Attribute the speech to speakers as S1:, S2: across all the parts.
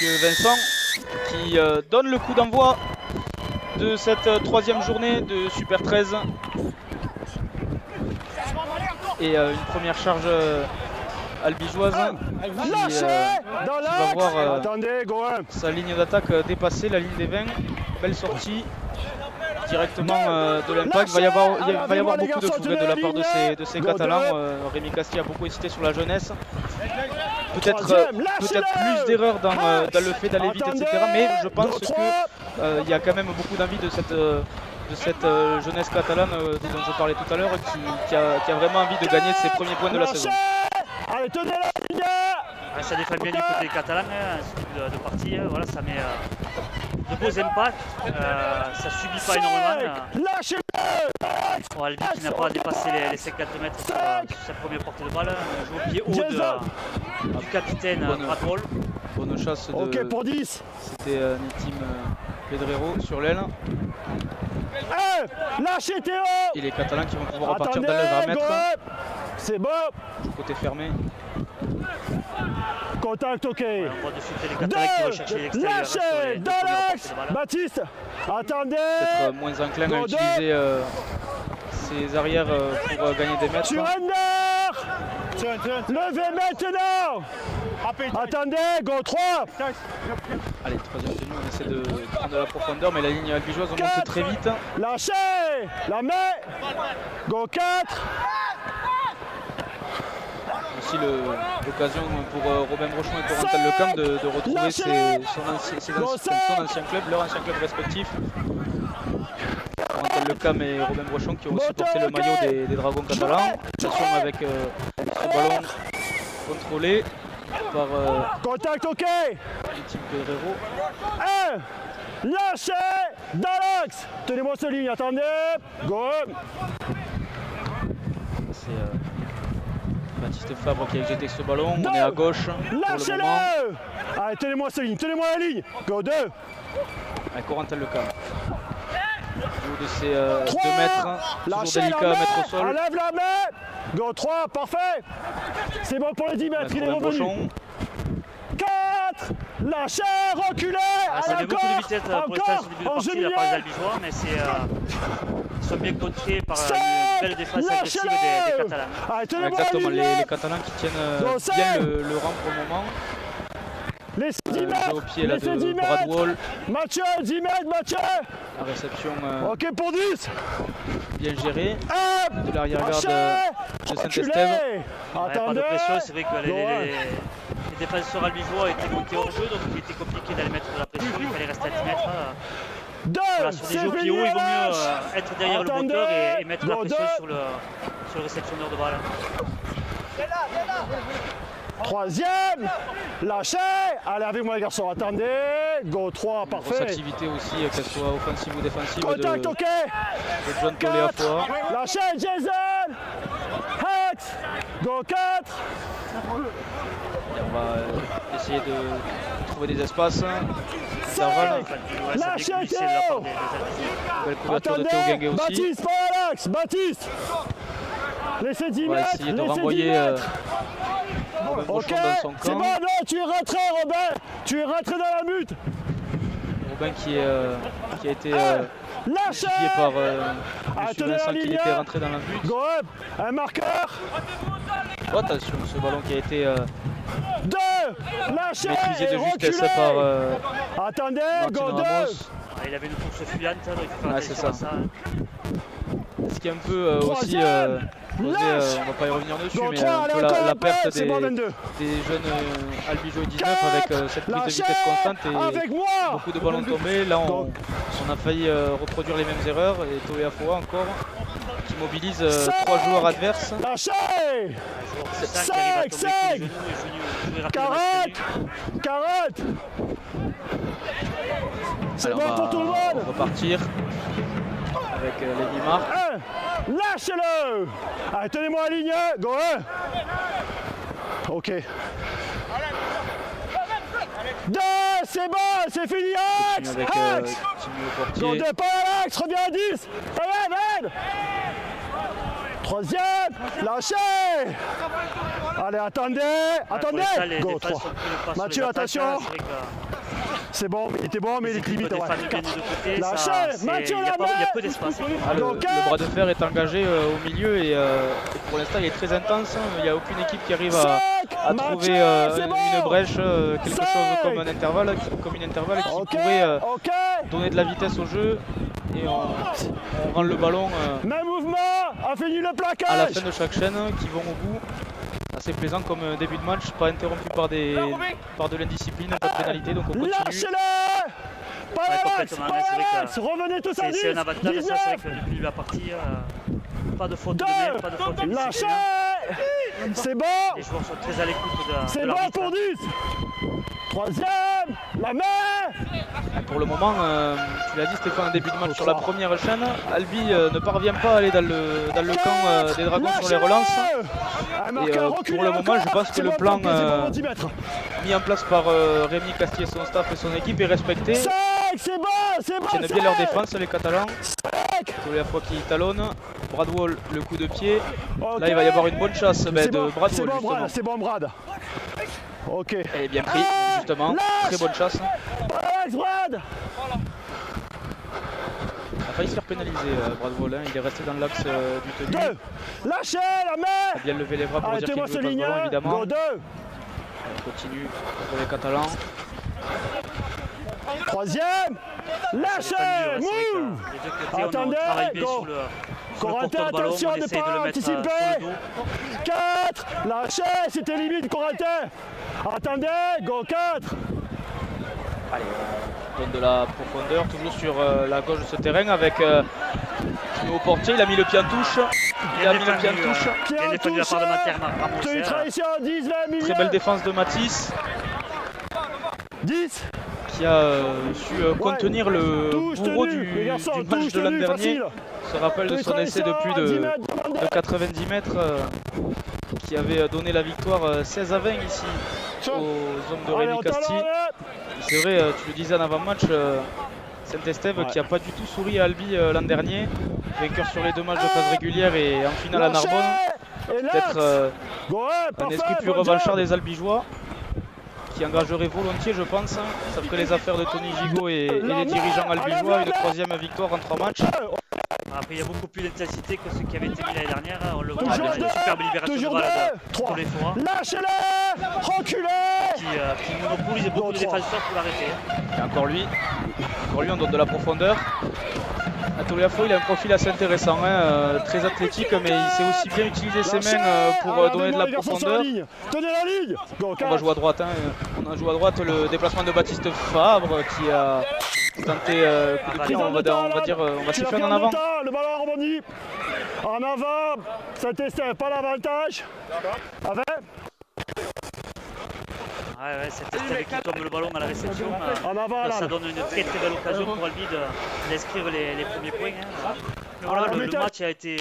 S1: Monsieur Vincent qui donne le coup d'envoi de cette troisième journée de Super 13. Et une première charge albigeoise qui va voir sa ligne d'attaque dépasser la ligne des 20. Belle sortie directement de l'impact. Il va y avoir beaucoup de fougue de la part de ces Catalans. Rémi Castille a beaucoup hésité sur la jeunesse. Peut-être plus d'erreurs dans le fait d'aller vite, etc. Mais je pense qu'il y a quand même beaucoup d'envie de cette jeunesse catalane dont je parlais tout à l'heure, qui a vraiment envie de gagner ses premiers points de la saison.
S2: Allez, tenez la ligne.
S3: Ça défend bien du côté catalan, de partie, voilà, ça met de beaux impacts, ça subit pas énormément. Bon, Albi qui n'a pas dépassé les 50 mètres sur sa première portée de balle, joue au pied haut du capitaine Bradwell.
S1: Bonne chasse de...
S2: Ok pour 10.
S1: C'était Nitim Pedrero sur l'aile.
S2: Lâchez Théo.
S1: Et les Catalans qui vont pouvoir repartir dans le 20 mètres.
S2: C'est bon.
S1: Côté fermé.
S2: Contact, ok.
S3: Ouais, on voit de suite les Catalans qui vont chercher l'extérieur.
S2: Lâchez dans l'axe. Baptiste, attendez.
S1: Peut-être moins enclin à utiliser ses arrières pour gagner des mètres.
S2: Levez maintenant. Attendez, go 3.
S1: Allez, troisième tenue, on essaie de prendre de la profondeur, mais la ligne albigeoise monte très vite.
S2: Lâchez la main. Go 4.
S1: Aussi l'occasion pour Robin Brochon et Corentin Lecam de retrouver son ancien club, leur ancien club respectif. Corentin Lecam et Robin Brochon qui ont aussi porté le maillot des Dragons catalans. Attention avec ce ballon contrôlé par
S2: contact, ok.
S1: Nitim Pedrero.
S2: Lâchez dans l'axe. Tenez-moi ce ligne, attendez. Go.
S1: C'est Baptiste Fabre qui a éjecté ce ballon. On est à gauche pour le moment.
S2: Lâchez-le. Allez, tenez-moi ce ligne, tenez-moi la ligne. Go 2.
S1: Avec Corentin Lecam. Joue de ses 2 mètres. Toujours délicat à mettre au sol.
S2: Enlève la main. Go 3, parfait. C'est bon pour les 10 mètres, il est revenu. 4. Lâchez, reculez.
S3: Ça met beaucoup de vitesse pour l'instant sur le début de partie de la part des Albigeois, mais ils sont bien contrés par une belle défense agressive des Catalans.
S1: Exactement, les Catalans qui tiennent bien le rang pour le moment.
S2: Laissez 10 mètres.
S1: Au pied là de Bradwell.
S2: Mathieu, 10 mètres, Mathieu.
S1: La réception
S2: ok pour 10.
S1: Bien gérée de l'arrière-garde de Saint-Estève.
S3: Pas de pression, c'est vrai que les défenseurs albigeois étaient montés hors jeu, donc il était compliqué d'aller mettre de la pression, il fallait rester à 10 mètres. Voilà, sur des jeux pieds hauts, il vaut mieux être derrière le moteur et mettre de la pression sur le réceptionneur de balle.
S2: Troisième, lâchez, allez avec moi les garçons, attendez, go 3, parfait.
S1: Grosse activité aussi, qu'elle soit offensive ou défensive.
S2: Contact, ok.
S1: De John Toléafoa.
S2: Lâchez Jason, Hex, go 4.
S1: Et on va essayer de trouver des espaces.
S2: Lâchez Théo.
S1: Belle couverture de Théo Guinguet aussi.
S2: Baptiste, pas l'axe, Baptiste. Laissez 10 mètres,
S1: on va essayer de renvoyer Robin Brochon dans son camp.
S2: C'est bon, non, tu es rentré Robin. Tu es rentré dans la mute.
S1: Robin qui a été justifié par M. Vincent qui était rentré dans la butte.
S2: Go up, un marqueur.
S1: Oh, attention, ce ballon qui a été
S2: lâchez,
S1: maîtrisé de justesse par
S2: attendez,
S1: Martin
S2: go 2.
S3: Il avait une course fuyante, donc il faut faire attention à ça.
S1: Ce qui est un peu aussi, on va pas y revenir dessus, mais un peu la perte des jeunes Albigeois 19 avec cette prise de vitesse constante et beaucoup de ballons tombés. Là, on a failli reproduire les mêmes erreurs et Toléafoa encore qui mobilise 3 joueurs adverses.
S2: Lâchez 5, 40. C'est bon pour tout le monde.
S1: On va repartir avec les Mimar.
S2: Lâchez-le. Allez, tenez-moi la ligne. Go 1. Ok. 2, c'est bon, c'est fini. Axe. Go 2, pas à l'axe, reviens à 10. Allez, 3. troisième, lâchez. Allez, attendez, attendez. Go, 3. Mathieu, attention. C'est bon, il était bon, mais il est limite. Lâchez, Mathieu, la main.
S3: Il y a peu d'espace.
S1: Le bras de fer est engagé au milieu et pour l'instant il est très intense. Il n'y a aucune équipe qui arrive à trouver une brèche, quelque chose comme un intervalle, qui pourrait donner de la vitesse au jeu. Et on rend le ballon
S2: même mouvement, a fini le plaquage
S1: à la fin de chaque chaîne qui vont au bout. Assez plaisant comme début de match, pas interrompu par de l'indiscipline, pas de pénalité, donc on continue.
S2: Lâchez-le. Pas la revenez tous à 10.
S3: C'est un avantage, ça, c'est vrai que depuis la partie, pas de faute de même, pas de faute de
S2: lâchez. C'est bon.
S3: Les joueurs sont très à l'écoute de
S2: c'est bon pour 10. Troisième, la main.
S1: Pour le moment, tu l'as dit Stéphane, un début de match sur la première chaîne. Albi ne parvient pas à aller dans le camp des Dragons sur les relances. Et pour le moment, je pense que le plan mis en place par Rémi Castier, son staff et son équipe est respecté.
S2: C'est bon, c'est bon.
S1: Ils tiennent bien leur défense, les Catalans. Tous les fois qu'ils talonnent. Bradwell, le coup de pied. Là, il va y avoir une bonne chasse de Bradwell, justement.
S2: C'est bon, Brad. Ok.
S1: Et bien pris, justement. Très bonne chasse.
S2: Brad.
S1: Il a failli se faire pénaliser, Bradwell. Il est resté dans l'axe du tenu.
S2: Lâchez la main.
S1: Il a bien levé les bras pour dire qu'il veut pas le ballon, évidemment. On continue pour les Catalans.
S2: Troisième. Lâchez. Move. Attendez. Go. Corentin, attention de ne pas anticiper. 4. Lâchez. C'était limite, Corentin. Attendez. Go 4.
S1: Allez, on donne de la profondeur, toujours sur la gauche de ce terrain avec Timo Portier. Il a mis le pied en touche. Il a mis le pied en touche.
S3: Bien défendu de la part de Materne.
S2: Une tradition, 10, 20 millions.
S1: Très belle défense de Mathis.
S2: 10.
S1: Qui a su contenir le bourreau du match de l'an dernier. On se rappelle de son essai de plus de 90 mètres qui avait donné la victoire 16 à 20 ici aux hommes de Rémi Casti. C'est vrai, tu le disais en avant-match, Saint-Estève qui n'a pas du tout souri à Albi l'an dernier. Vainqueur sur les 2 matchs de phase régulière et en finale à Narbonne. Peut-être un esprit plus revanchard des Albigeois, qui engagerait volontiers, je pense, sauf que les affaires de Tony Gigot et les dirigeants albigeois, une 3e victoire en 3 matchs.
S3: Après, il y a beaucoup plus d'intensité que ce qui avait été mis l'année dernière. On le voit avec une superbe libération de balles pour les fois.
S2: Lâchez-le, reculez.
S3: Qui monopolise beaucoup de défenseurs pour l'arrêter.
S1: Et encore lui, on donne de la profondeur. Atoliafo, il a un profil assez intéressant, très athlétique, mais il sait aussi bien utiliser ses mains pour donner de la profondeur.
S2: Tenez la ligne.
S1: On va jouer à droite, on a joué à droite le déplacement de Baptiste Fabre qui a tenté coup de pied, on va siffler en avant.
S2: Le ballon rebondit. En avant, Saint-Estève, pas l'avantage. Avec.
S3: Ouais, Saint-Estève qui tombe le ballon à la réception.
S2: En avant,
S3: ça donne une très très belle occasion pour Albi d'inscrire les premiers points. Mais voilà, le match a été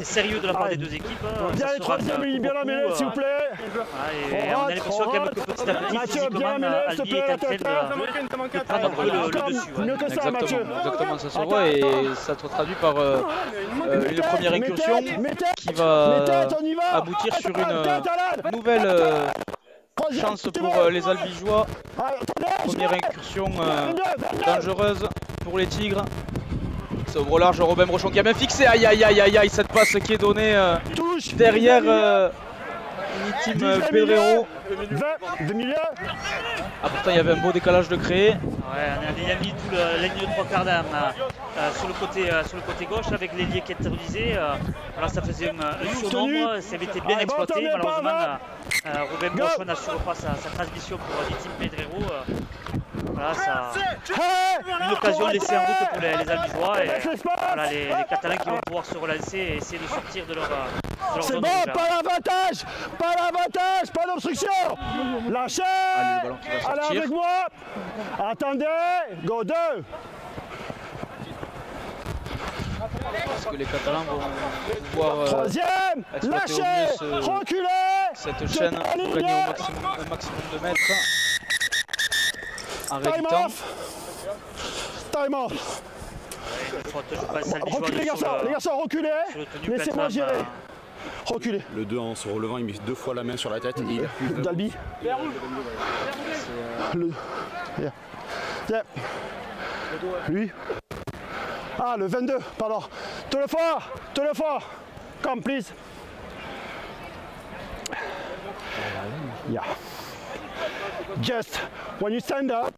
S3: sérieux de la part des deux équipes.
S2: Bien les troisièmes, bien la mêlée, s'il vous plaît.
S3: Et on a l'impression quand même que petit à petit, physiquement, Albi est en train de prendre un peu le dessus.
S1: Exactement, ça se voit et ça se traduit par une première incursion qui va aboutir sur une nouvelle chance pour les Albigeois. Première incursion dangereuse pour les Tigres. C'est au large, Robin Brochon qui a bien fixé. Aïe aïe aïe aïe aïe, cette passe qui est donnée derrière Unitim Pedrero. Ah, pourtant il y avait un beau décalage de créé.
S3: Ouais, on a mis tout la ligne de 3 quarts d'âme sur le côté gauche avec l'ailier qui interlisé. Voilà, ça faisait un surnombre, ça avait été bien exploité. Malheureusement, Robin Brochon n'assure pas sa transmission pour Unitim Pedrero. Voilà, ça une occasion laissée en route pour les Albigeois et voilà, les Catalans qui vont pouvoir se relancer et essayer de sortir de leur zone de
S2: repère. Pas l'avantage, pas d'obstruction. Lâchez. Allez avec moi. Attendez, go 2.
S1: Est-ce que les Catalans vont pouvoir
S2: troisième, lâchez, reculez.
S1: Cette chaîne pour gagner un maximum de mètres. En réduisant.
S2: Time off. Reculez les garçons, reculez. Laissez-moi gérer. Reculez.
S4: Le 2 en se relevant, il met 2 fois la main sur la tête.
S2: Dalby. Lui. Ah, le 22, pardon. Tout le fort. Come, please. Yeah. Just when you stand up,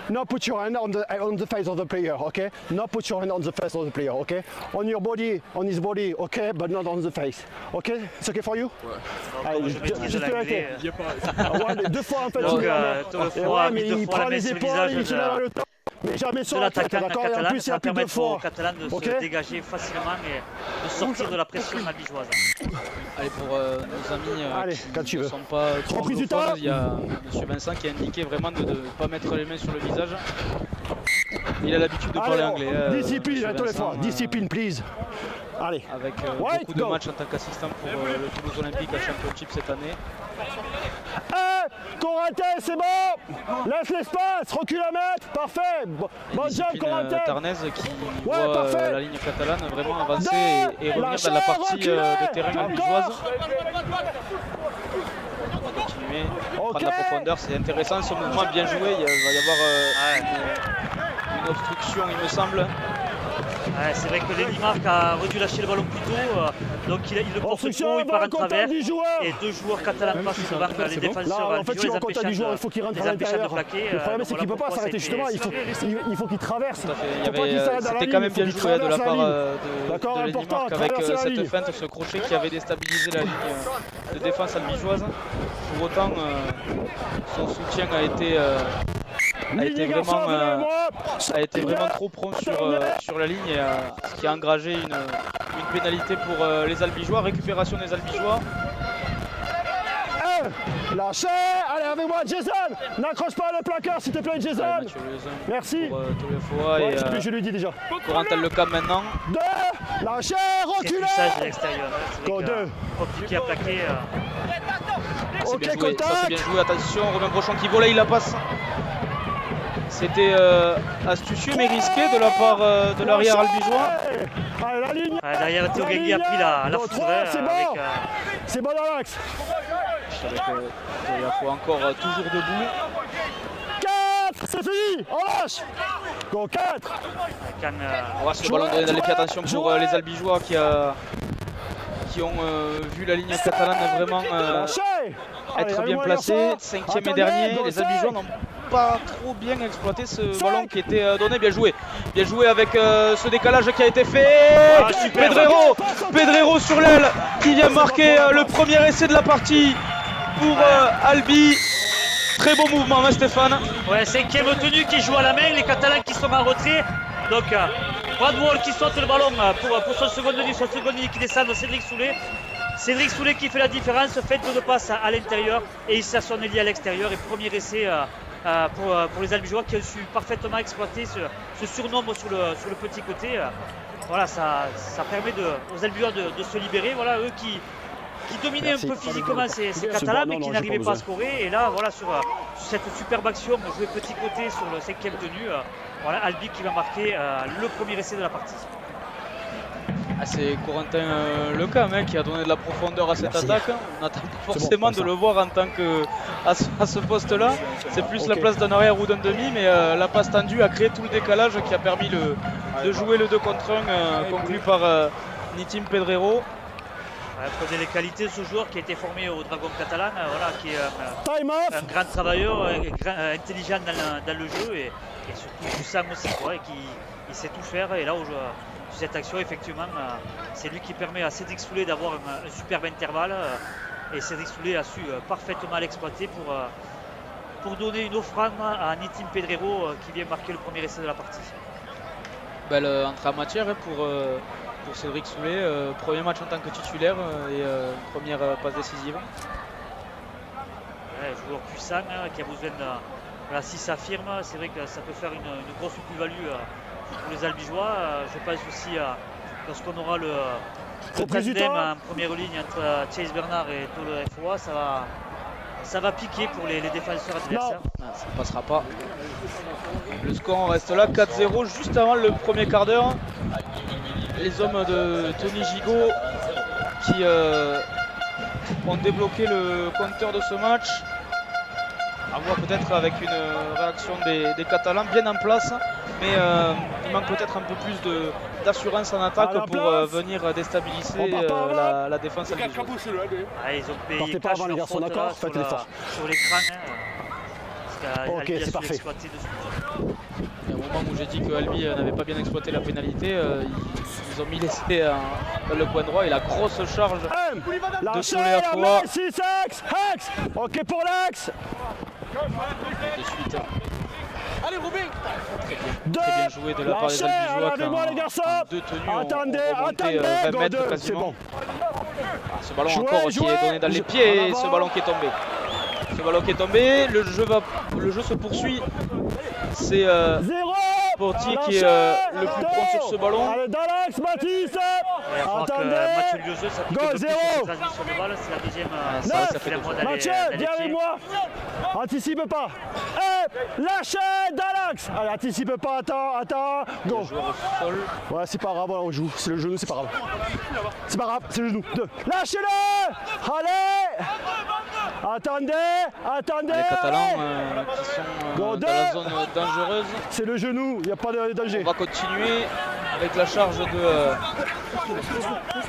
S2: not put your hand on the face of the player, okay? Not put your hand on the face of the player, okay? On your body, on his body, okay, but not on the face, okay? It's okay for you?
S3: Ouais. Allez, juste
S2: vérité. Ouais, 2 fois en fait.
S3: Donc,
S2: mais il prend les épaules, il se lève le temps. Mais jamais sur la tête, d'accord? Et en plus, il y a plus de fois.
S3: Aux Catalans de se dégager facilement et de sortir de la pression albigeoise.
S1: Allez, pour nos amis qui ne sont pas trop anglophones, il y a M. Vincent qui a indiqué vraiment de ne pas mettre les mains sur le visage. Il a l'habitude de parler anglais.
S2: Discipline, tous les fois. Discipline, please. Allez.
S1: Avec beaucoup de matchs en tant qu'assistant pour le Toulouse Olympique à Championship cette année.
S2: Corentin, c'est bon. Laisse l'espace, recule à mètre, parfait. Bon job, Corentin.
S1: Tarnaise qui voit la ligne catalane vraiment avancer et revenir dans la partie de terrain albigeoise. On va continuer, prendre la profondeur, c'est intéressant ce mouvement, bien joué. Il va y avoir une obstruction, il me semble.
S3: Ouais, c'est vrai que Lenny-Marc a dû lâcher le ballon plus tôt, donc il le porte trop, il part en travers et 2 joueurs catalans passent devant les défenseurs.
S2: En fait, il est en contact du joueur, il faut qu'il rentre à l'intérieur. Le problème, c'est qu'il ne peut pas s'arrêter, justement, il faut qu'il traverse.
S1: C'était quand même bien joué de la part de Lenny-Marc avec cette feinte, ce crochet qui avait déstabilisé la ligne de défense albigeoise. Pour autant, son soutien a été vraiment trop prompt sur la ligne, et ce qui a engragé une pénalité pour les Albigeois. Récupération des Albigeois.
S2: Lâchez. Allez avec moi Jason. N'accroche pas le placard s'il te plaît Jason. Merci.
S1: Pour tous les fois.
S2: Et je lui dis déjà.
S1: Corentin Lecam maintenant.
S2: 2. Lâchez. Reculez.
S3: C'est de l'extérieur.
S2: Go 2.
S3: Compliqué à plaquer.
S1: C'est bien joué. Ça c'est bien joué. Attention, Romain Brochon qui volait, il la passe. C'était astucieux mais risqué de la part de l'arrière albigeois.
S3: Derrière Théo Guégui a pris la foudre.
S2: C'est bon dans l'axe.
S1: Avec Théo encore toujours debout.
S2: 4, c'est fini, on lâche. Go 4.
S1: On va ce ballon donné dans les pieds, attention pour les albigeois qui ont vu la ligne catalane vraiment être bien placée. 5e et dernier, les albigeois n'ont pas trop bien exploité ce ballon qui était donné. Bien joué avec ce décalage qui a été fait. Pedrero sur l'aile qui vient marquer le premier essai de la partie pour Albi. Très beau mouvement, hein, Stéphane.
S3: Ouais, 5e tenue qui joue à la main, les Catalans qui sont en retrait. Donc Bradwell qui saute le ballon pour son seconde ligne qui descend, Cédric Soulet. Cédric Soulet qui fait la différence, fait de passe à l'intérieur et il s'assoit à l'extérieur. Et premier essai pour les Albigeois qui ont su parfaitement exploiter ce surnombre sur le petit côté. Voilà, ça permet aux Albigeois de se libérer. Voilà, eux qui dominaient un peu physiquement ces Catalans mais qui n'arrivaient pas à scorer. Et là, voilà, sur cette superbe action, jouer petit côté sur le 5e tenue, voilà, Albi qui va marquer le premier essai de la partie.
S1: C'est Corentin Lecam qui a donné de la profondeur à cette attaque. On attend forcément de le voir en tant que à ce poste-là. C'est plus la place d'un arrière ou d'un demi, mais la passe tendue a créé tout le décalage qui a permis de jouer le 2 contre 1 conclu par Nitim Pedrero.
S3: Prenez les qualités de ce joueur qui a été formé au Dragon Catalan, voilà, qui est un grand travailleur, intelligent dans le jeu et surtout puissant aussi, quoi, et qui sait tout faire. Et là, sur cette action, effectivement, c'est lui qui permet à Cédric Soulet d'avoir un superbe intervalle. Et Cédric Soulet a su parfaitement l'exploiter pour donner une offrande à Nitim Pedrero qui vient marquer le premier essai de la partie.
S1: Belle entrée en matière pour Cédric Soulet, premier match en tant que titulaire et première passe décisive.
S3: Ouais, joueur puissant qui a besoin de si s'affirme, c'est vrai que ça peut faire une grosse plus-value pour les Albigeois. Je pense aussi lorsqu'on aura le tandem en première ligne entre Chase Bernard et Tolo FOA, ça va piquer pour les défenseurs adversaires.
S1: Non, ça ne passera pas. Le score reste là, 4-0, juste avant le premier quart d'heure. Les hommes de Tony Gigot qui ont débloqué le compteur de ce match. À voir peut-être avec une réaction des Catalans bien en place, mais il manque peut-être un peu plus d'assurance en attaque pour venir déstabiliser la défense albigeoise.
S3: Ils ont payé cash leur faute là, sur l'écran.
S2: Ok, c'est parfait.
S1: Et au moment où j'ai dit que Albi n'avait pas bien exploité la pénalité, ils ont mis l'essai dans le coin droit et la grosse charge de Soler à fois.
S2: Ok pour l'axe.
S1: De suite. Allez Robin. Très bien joué de la part des Albigeois qui en deux tenues ont remonté 20 mètres quasiment. Ce ballon encore qui est donné dans les pieds et ce ballon qui est tombé. Ce ballon qui est tombé, le jeu se poursuit. C'est Portier qui est le plus prompt sur ce ballon.
S2: Allez dans l'axe Mathis.
S3: Mathieu Liozeux, ça pique un peu plus sur la transition de balle, c'est la deuxième. Ça fait la moindre d'aller.
S2: Mathieu, viens avec moi. Anticipe pas. Lâchez dans l'axe. Allez, anticipe pas, attends. Go. Ouais, c'est pas grave, on joue. C'est le genou, c'est pas grave. C'est pas grave, c'est le genou. Lâchez-le. Allez. Attendez.
S1: Les Catalans qui sont dans la zone dangereuse.
S2: C'est le genou, il n'y a pas de danger.
S1: On va continuer avec la charge de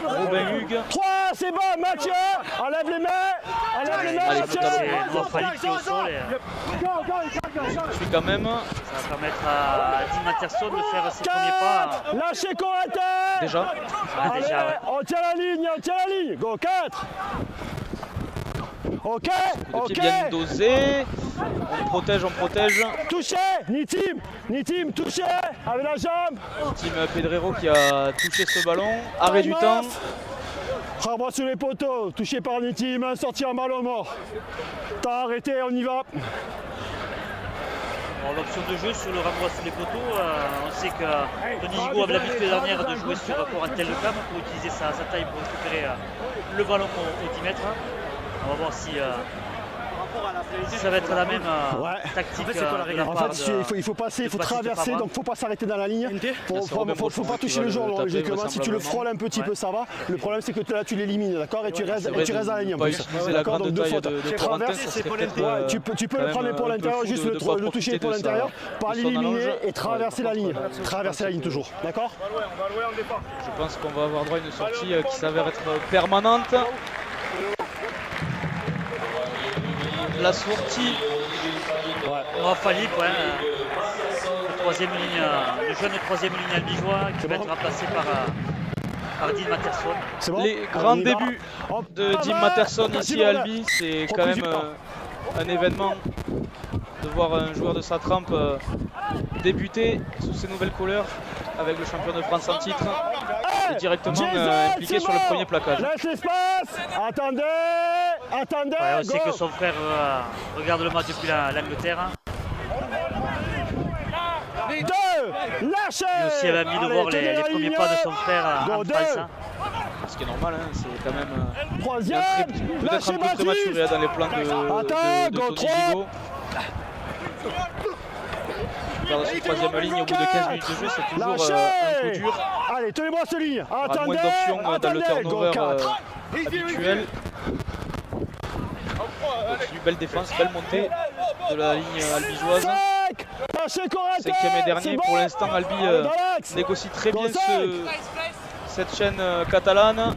S1: Robin Hugues.
S2: 3, c'est bon, Mathieu. Enlève les mains. Mathieu.
S3: On va falloir qui au sol.
S1: Je suis quand même.
S3: Ça va permettre à Dean Matterson de faire ses premiers pas.
S2: Lâchez Corentin.
S1: Déjà.
S3: Déjà, ouais.
S2: On tient la ligne. Go, 4. Ok.
S1: Bien dosé. On protège.
S2: Touché. Nitim, touché. Avec la jambe.
S1: Tim Pedrero qui a touché ce ballon. Arrêt du temps.
S2: Renvoi sur les poteaux. Touché par Nitim. Sorti en ballon mort. T'as arrêté, on y va.
S3: L'option de jeu sur le renvoi sur les poteaux, on sait que Tony Gigot avait l'habitude dernière de jouer sur Corentin Lecam pour utiliser sa taille pour récupérer le ballon au 10 mètres. On va voir si ça va être la même tactique.
S2: Il faut passer, il faut traverser, donc il ne faut pas s'arrêter dans la ligne. Il ne faut pas toucher le joueur logiquement. Si tu le frôles un petit peu, ça va. Le problème, c'est que là, tu l'élimines, d'accord? Et tu restes dans la ligne.
S1: D'accord, donc 2 fautes.
S2: Tu peux le prendre l'épaule intérieure, juste le toucher l'épaule intérieure, pas l'éliminer et traverser la ligne. Traverser la ligne toujours, d'accord?
S1: Je pense qu'on va avoir droit à une sortie qui s'avère être permanente. La sortie.
S3: On va Philippe, le jeune troisième ligne albigeois qui va être remplacé par Dean Matterson.
S1: Les grands débuts de Dean Matterson ici à Albi, c'est quand même un événement de voir un joueur de sa trempe débuter sous ses nouvelles couleurs avec le champion de France en titre et directement impliqué sur le premier plaquage.
S2: Laisse l'espace. Attendez.
S3: On sait que son frère regarde le match depuis l'Angleterre.
S2: Lâchez.
S3: Lui aussi avait envie de voir les premiers pas de son frère en France.
S1: Ce qui est normal, c'est quand même
S2: troisième.
S1: Peut-être un peu prématuré dans les plans de Tony Gigot. Vers cette troisième ligne au bout de 15 minutes de jeu, c'est toujours un coup dur.
S2: Allez, tenez-moi cette ligne.
S1: Moins d'options dans le turnover habituel. Une belle défense, belle montée de la ligne albigeoise. 5e et dernier. Pour l'instant, Albi négocie très bien cette chaîne catalane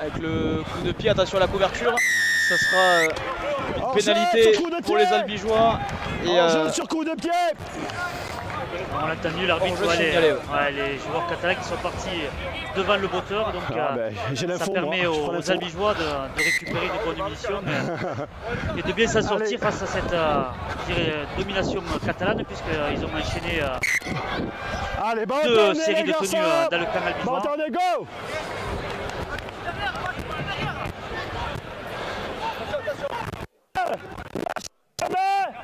S1: avec le coup de pied. Attention à la couverture. Ça sera une pénalité pour les Albigeois.
S2: Sur coup de pied.
S3: On l'a entendu, l'arbitre voit les joueurs catalans qui sont partis devant le botteur, donc ça permet aux Albigeois de récupérer des bonnes munitions et de bien s'en sortir face à cette domination catalane, puisqu'ils ont enchaîné 2 séries de tenues dans le camp albigeois.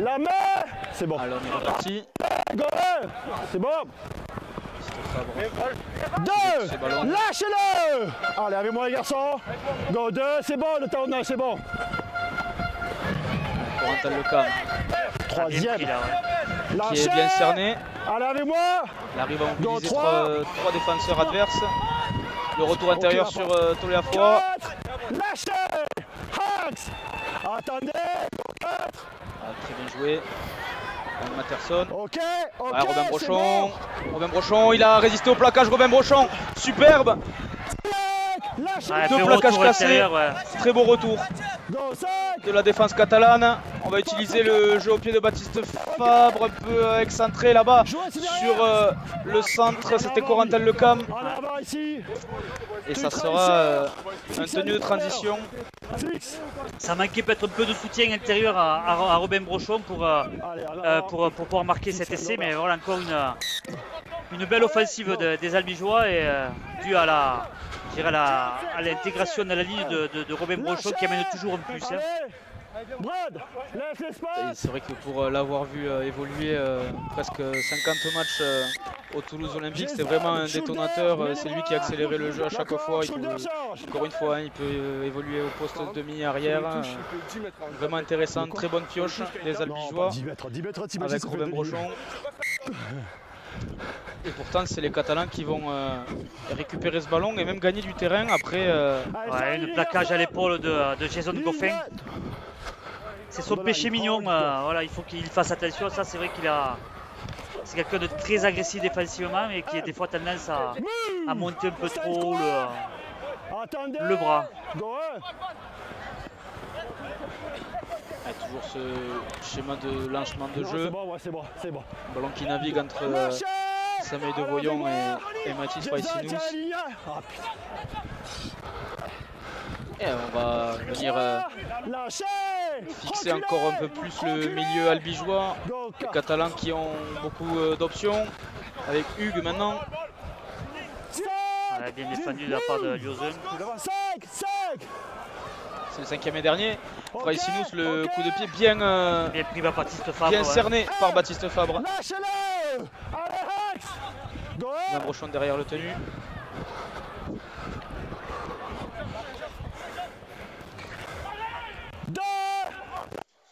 S2: La main. C'est bon.
S1: Alors on est reparti.
S2: C'est bon. 2. Lâchez-le. Allez, avec moi les garçons. Go 2. C'est bon, le tournage, c'est bon.
S1: Corentin Lecam.
S2: 3e.
S1: qui est bien cerné.
S2: Allez avec moi.
S1: Il arrive à mobiliser trois défenseurs adverses. Le retour intérieur sur Toliafoa.
S2: Lâchez. Hax. Attendez.
S1: Très bien joué. Matterson.
S2: Ok.
S1: Robin Brochon. Robin Brochon, il a résisté au plaquage. Robin Brochon, superbe. Deux plaquages cassés. Très beau retour de la défense catalane. On va utiliser le jeu au pied de Baptiste Fabre, un peu excentré là-bas sur le centre. C'était Corentin Lecam. Et ça sera un tenue de transition.
S3: Ça manquait peut-être un peu de soutien intérieur à Robin Brochon pour pouvoir marquer cet essai, mais voilà encore une belle offensive des Albigeois et due à l'intégration dans la ligne de Robin Brochon qui amène toujours un plus. Hein.
S1: C'est vrai que pour l'avoir vu évoluer presque 50 matchs au Toulouse Olympique, c'était vraiment un détonateur. C'est lui qui a accéléré le jeu à chaque fois. Encore une fois, il peut évoluer au poste demi-arrière. Vraiment intéressant, très bonne pioche des Albigeois avec Robin Brochon. Et pourtant, c'est les Catalans qui vont récupérer ce ballon et même gagner du terrain après.
S3: Le plaquage à l'épaule de Jason Goffin. C'est son péché mignon. Voilà, il faut qu'il fasse attention. Ça, c'est vrai c'est quelqu'un de très agressif défensivement et qui a des fois tendance à monter un peu trop le bras.
S1: Toujours ce schéma de lancement de jeu.
S2: C'est bon.
S1: Ballon qui navigue entre Samuel de Voyon et Mathis Paisinous. Et on va venir fixer encore un peu plus le milieu albigeois. Les Catalans qui ont beaucoup d'options. Avec Hugues maintenant.
S3: Bien défendu de la part de Liozen.
S1: C'est le cinquième et dernier. Paisinous, le coup de pied bien
S3: pris par Baptiste Fabre.
S1: Bien cerné par Baptiste Fabre. Un Brochon derrière le tenu.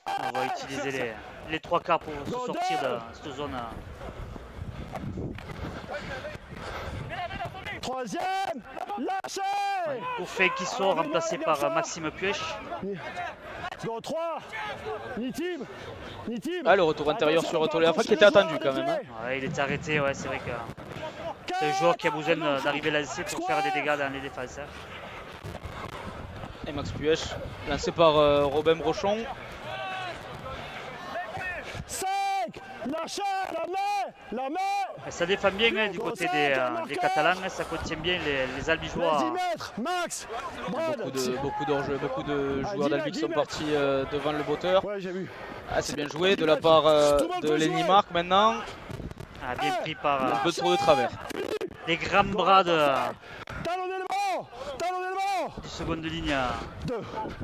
S3: On va utiliser les trois quarts pour se sortir de cette zone.
S2: Troisième, lâchez.
S3: Goffin qui sort, remplacé par Maxime Puech.
S2: Go 3, Nitim.
S1: Le retour intérieur sur Toliafoa qui était attendu quand même. Hein.
S3: Il était arrêté, c'est vrai que c'est un joueur qui a besoin d'arriver lancé pour faire des dégâts dans les défenses.
S1: Et Max Puech, lancé par Robin Brochon.
S2: 5, lâchez, la main.
S3: Ça défend bien du côté des Catalans, ça contient bien les Albigeois.
S2: Max.
S1: Beaucoup d'enjeux, beaucoup de joueurs d'Albi qui sont partis devant le botteur.
S2: Ouais, j'ai vu.
S1: C'est bien joué de la part de Lenny Marc maintenant.
S3: Bien pris par
S1: un peu trop de travers.
S3: Les grands bras du
S2: Talonnez-le
S3: second de ligne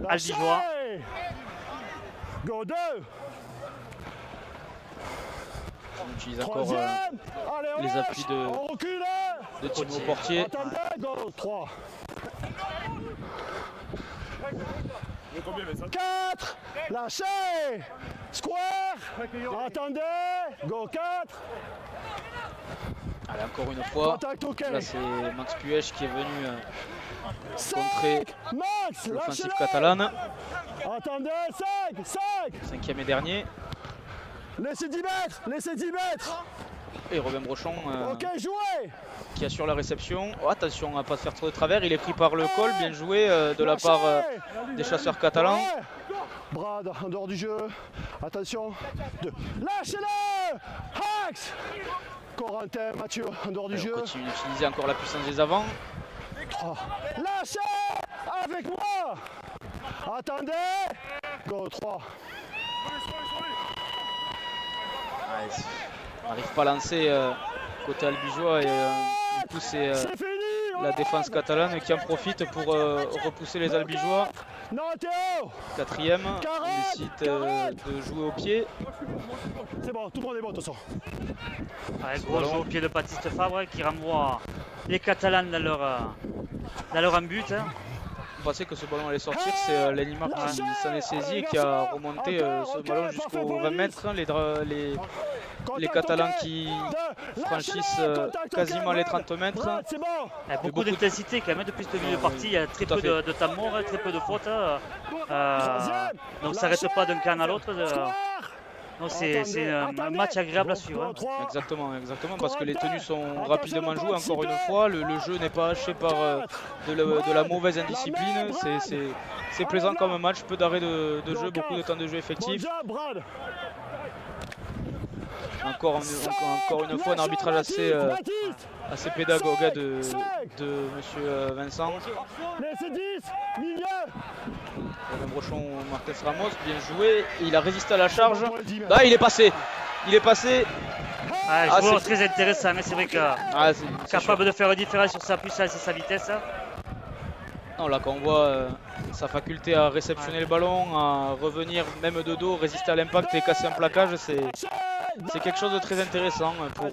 S3: albigeois.
S2: Go 2.
S1: On utilise encore les appuis de Thibaut Portier.
S2: 3. 4. Lâchez. Square. Attendez. Go 4.
S1: Allez, encore une fois. Là, c'est Max Puech qui est venu contrer l'offensive catalane.
S2: Attendez. 5.
S1: Cinquième et dernier.
S2: Laissez 10 mètres.
S1: Et Robin Brochon
S2: jouez.
S1: Qui assure la réception. Attention à ne pas se faire trop de travers. Il est pris par le col. Bien joué de la part des chasseurs catalans.
S2: Brad en dehors du jeu. Attention. 2. Lâchez-le. Hax. Corentin, Mathieu en dehors du jeu.
S1: On continue d'utiliser encore la puissance des avants.
S2: 3. Lâchez avec moi. Attendez. Go 3.
S1: On n'arrive pas à lancer côté albigeois et du coup c'est la défense catalane qui en profite pour repousser les albigeois. Quatrième, on décide de jouer au pied.
S2: C'est bon, tout le monde est bon de toute façon.
S3: Gros jeu au pied de Baptiste Fabre qui renvoie les Catalans dans leur embut.
S1: On pensait que ce ballon allait sortir, c'est Lenny Marc qui s'en est saisi et qui a remonté ce ballon jusqu'aux 20 mètres. les Catalans qui franchissent quasiment les 30 mètres.
S3: Il y a beaucoup d'intensité quand même depuis ce début de partie, il y a très peu de temps mort, très peu de fautes. Donc ça ne s'arrête pas d'un camp à l'autre. C'est un match agréable à suivre.
S1: Exactement, parce que les tenues sont rapidement jouées encore une fois. Le jeu n'est pas haché par de la mauvaise indiscipline. C'est plaisant comme un match, peu d'arrêt de jeu, beaucoup de temps de jeu effectif. Encore une fois un arbitrage assez pédagogue de monsieur Vincent. Brochon, Martins Ramos, bien joué. Il a résisté à la charge. Là, il est passé.
S3: Joueur très intéressant, mais c'est vrai que capable de faire une différence sur sa puissance et sa vitesse.
S1: Non, là, quand on voit sa faculté à réceptionner le ballon, à revenir même de dos, résister à l'impact et casser un plaquage, c'est quelque chose de très intéressant pour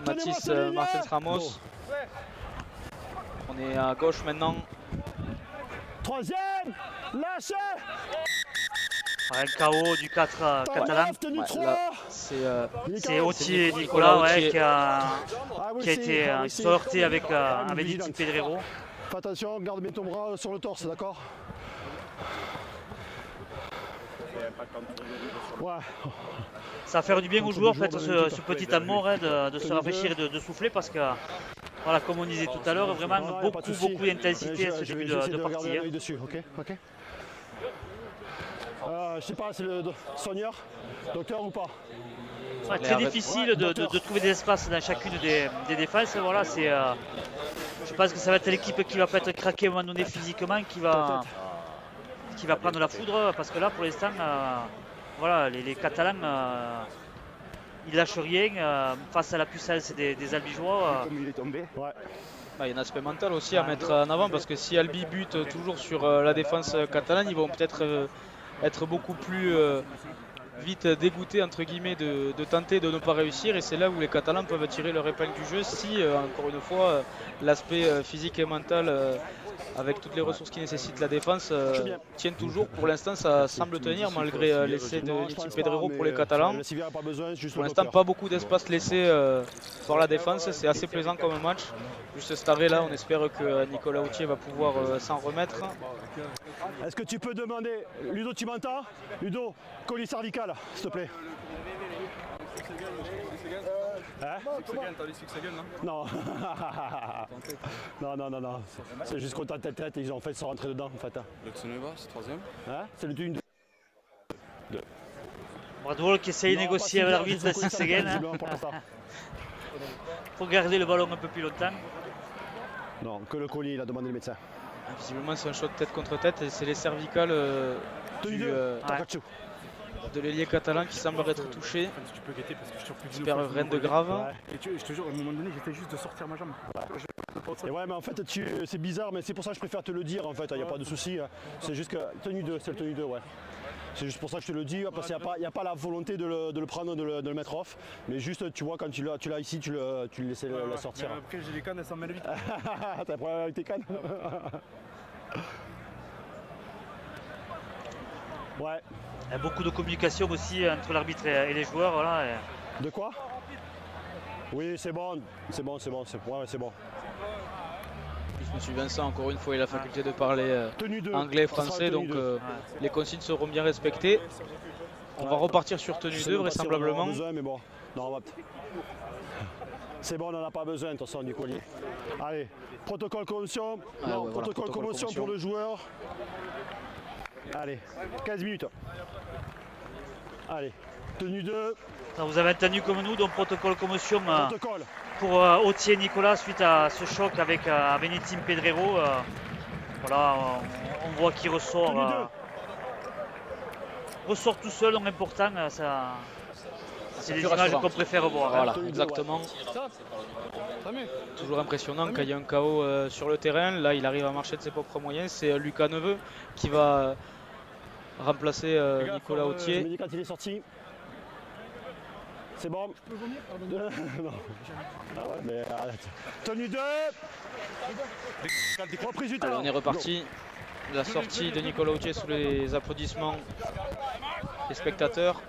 S1: Mathis Martins Ramos. On est à gauche maintenant.
S2: Troisième, lâchez.
S3: Un KO du 4 catalan. C'est Autier Nicolas qui a été sorti avec Beniti Pedrero.
S2: Fais attention, garde bien ton bras sur le torse, d'accord? Ouais.
S3: Ça va faire du bien aux joueurs, ce petit temps mort de se rafraîchir et de souffler parce que, voilà, comme on disait tout à l'heure, vraiment beaucoup d'intensité à ce début de partie.
S2: Je sais pas, c'est le soigneur, docteur ou pas?
S3: Très difficile de trouver des espaces dans chacune des défenses. Voilà, je pense que ça va être l'équipe qui va peut-être craquer à un moment donné physiquement, qui va prendre la foudre, parce que là pour l'instant voilà, les Catalans ils lâchent rien face à la puissance des Albigeois.
S1: Il y a un aspect mental aussi à mettre en avant, parce que si Albi bute toujours sur la défense catalane, ils vont peut-être être beaucoup plus vite dégoûtés entre guillemets de tenter de ne pas réussir, et c'est là où les Catalans peuvent tirer leur épingle du jeu si encore une fois l'aspect physique et mental avec toutes les ressources qui nécessitent la défense tiennent toujours. Pour l'instant ça semble tenir malgré l'essai de Beniti Pedrero pour les Catalans. Pour l'instant pas beaucoup d'espace laissé par la défense, c'est assez plaisant comme un match. Juste cet arrêt là, on espère que Nicolas Autier va pouvoir s'en remettre.
S2: Est-ce que tu peux demander, Ludo, tu m'entends? Ludo, colis cervical, s'il te plaît. Non. Non. C'est juste qu'on t'a tête et ils ont fait se rentrer dedans en fait.
S4: Le Tsuneba, c'est troisième.
S2: C'est le 1-2.
S3: Bradwell qui essaye de négocier avec l'arbitre de Sixegen pour garder le ballon un peu plus longtemps.
S2: Non, que le colis, il a demandé le médecin.
S1: Visiblement c'est un shot tête contre tête et c'est les cervicales de l'ailier catalan qui semble être touché. J'espère rien de grave.
S5: Je te jure, à un moment donné, j'étais juste de sortir ma jambe.
S2: Et ouais, mais en fait, c'est bizarre, mais c'est pour ça que je préfère te le dire. En fait, il n'y a pas de souci. C'est juste que tenue 2, c'est le tenue 2, ouais. C'est juste pour ça que je te le dis, parce qu'il n'y a pas la volonté de le prendre, de le mettre off. Mais juste, tu vois, quand tu l'as ici, tu le laisses la sortir.
S5: Après, j'ai les cannes, elles s'en mêlent vite.
S2: T'as un problème avec tes cannes? Ouais.
S3: Il y a beaucoup de communication aussi entre l'arbitre et les joueurs. Voilà,
S2: De quoi? Oui, c'est bon. C'est bon.
S1: Monsieur Vincent, encore une fois, il a la faculté de parler anglais, français, donc les consignes seront bien respectées. On va repartir sur tenue 2 vraisemblablement.
S2: C'est bon, on n'en a pas besoin de toute façon du collier. Allez, protocole commotion. Protocole commotion pour le joueur. Allez, 15 minutes. Allez, tenue 2.
S3: Vous avez entendu comme nous, donc protocole commotion pour Autier Nicolas suite à ce choc avec Beniti Pedrero. Voilà, on voit qu'il ressort tout seul, donc important. C'est les images qu'on préfère voir.
S1: Voilà, exactement. Toujours impressionnant quand il y a un KO sur le terrain. Là, il arrive à marcher de ses propres moyens. C'est Lucas Neveu qui va remplacer Nicolas Autier.
S2: Je me dis quand il est sorti. C'est bon. Non. Ah ouais, mais arrête. Tenue 2. Reprise du temps.
S1: Allez, on est reparti. La sortie de Nicolas Autier sous les applaudissements des spectateurs.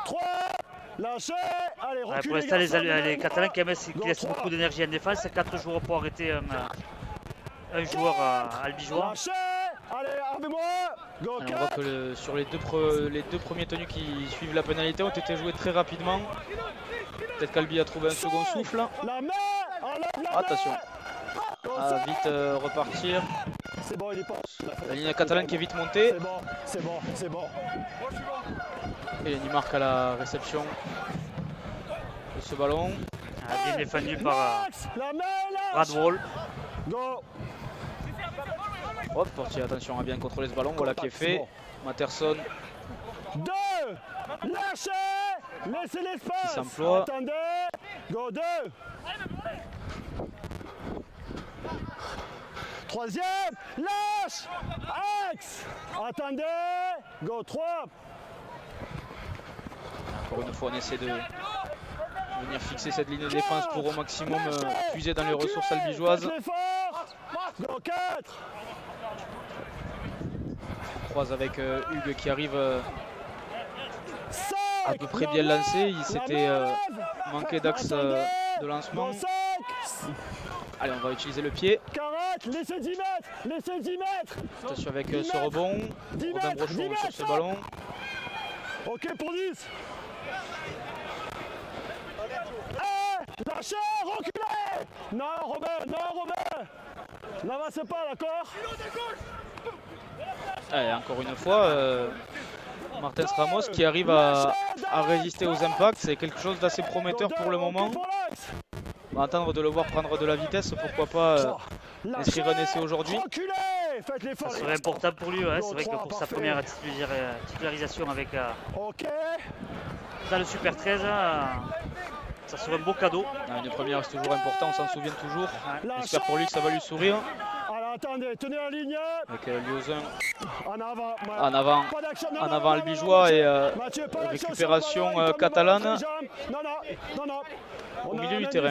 S2: 3, Lâchez. Allez,
S3: Ouais,
S2: reculez.
S3: pour l'instant, les Catalans qui laissent beaucoup d'énergie en défense. 4 joueurs pour arrêter un joueur albigeois.
S2: Lâchez. Allez, armez-moi. Go.
S1: On voit que sur les deux premiers tenus qui suivent la pénalité ont été joués très rapidement. Peut-être qu'Albi a trouvé un second souffle.
S2: La main. Enlève la
S1: Attention.
S2: main.
S1: Vite repartir.
S2: C'est bon, il est pas.
S1: La ligne catalane qui est vite montée.
S2: C'est bon, c'est bon, c'est bon.
S1: Et il y a une marque à la réception de ce ballon.
S3: Bien défendu par
S2: La main, là.
S3: Radwall.
S2: Go.
S1: Hop, Portier, attention à bien contrôler ce ballon. Voilà qui est fait. Matterson.
S2: 2. Lâchez. Laissez l'espace.
S1: Qui s'emploie.
S2: Attendez. Go 2. Troisième. Lâche. Axe. Attendez. Go 3.
S1: Encore une fois, on essaie de venir fixer cette ligne de défense pour au maximum puiser dans les ressources albigeoises.
S2: Go 4.
S1: On croise avec Hugues qui arrive à peu près bien lancé. Il s'était manqué d'axe de lancement. Allez, on va utiliser le pied.
S2: 40, laissez 10 mètres. Laissez 10 mètres.
S1: Attention avec ce rebond. Robin Brochon sur ce ballon.
S2: Ok pour 10. Lâchez, reculez. Non, Robin, non, Robin. N'avancez pas, d'accord.
S1: Allez, encore une fois, Martins Ramos qui arrive à résister aux impacts. C'est quelque chose d'assez prometteur pour le moment. On va attendre de le voir prendre de la vitesse. Pourquoi pas inscrire un essai aujourd'hui.
S3: Ça serait important pour lui, ouais. C'est vrai que pour sa première titularisation avec dans le Super 13, ça serait un beau cadeau.
S1: Une première, c'est toujours important, on s'en souvient toujours. J'espère pour lui que ça va lui sourire.
S2: Alors attendez, tenez la ligne.
S1: Avec Liozin
S2: en
S1: avant albigeois et récupération catalane. Au milieu du terrain.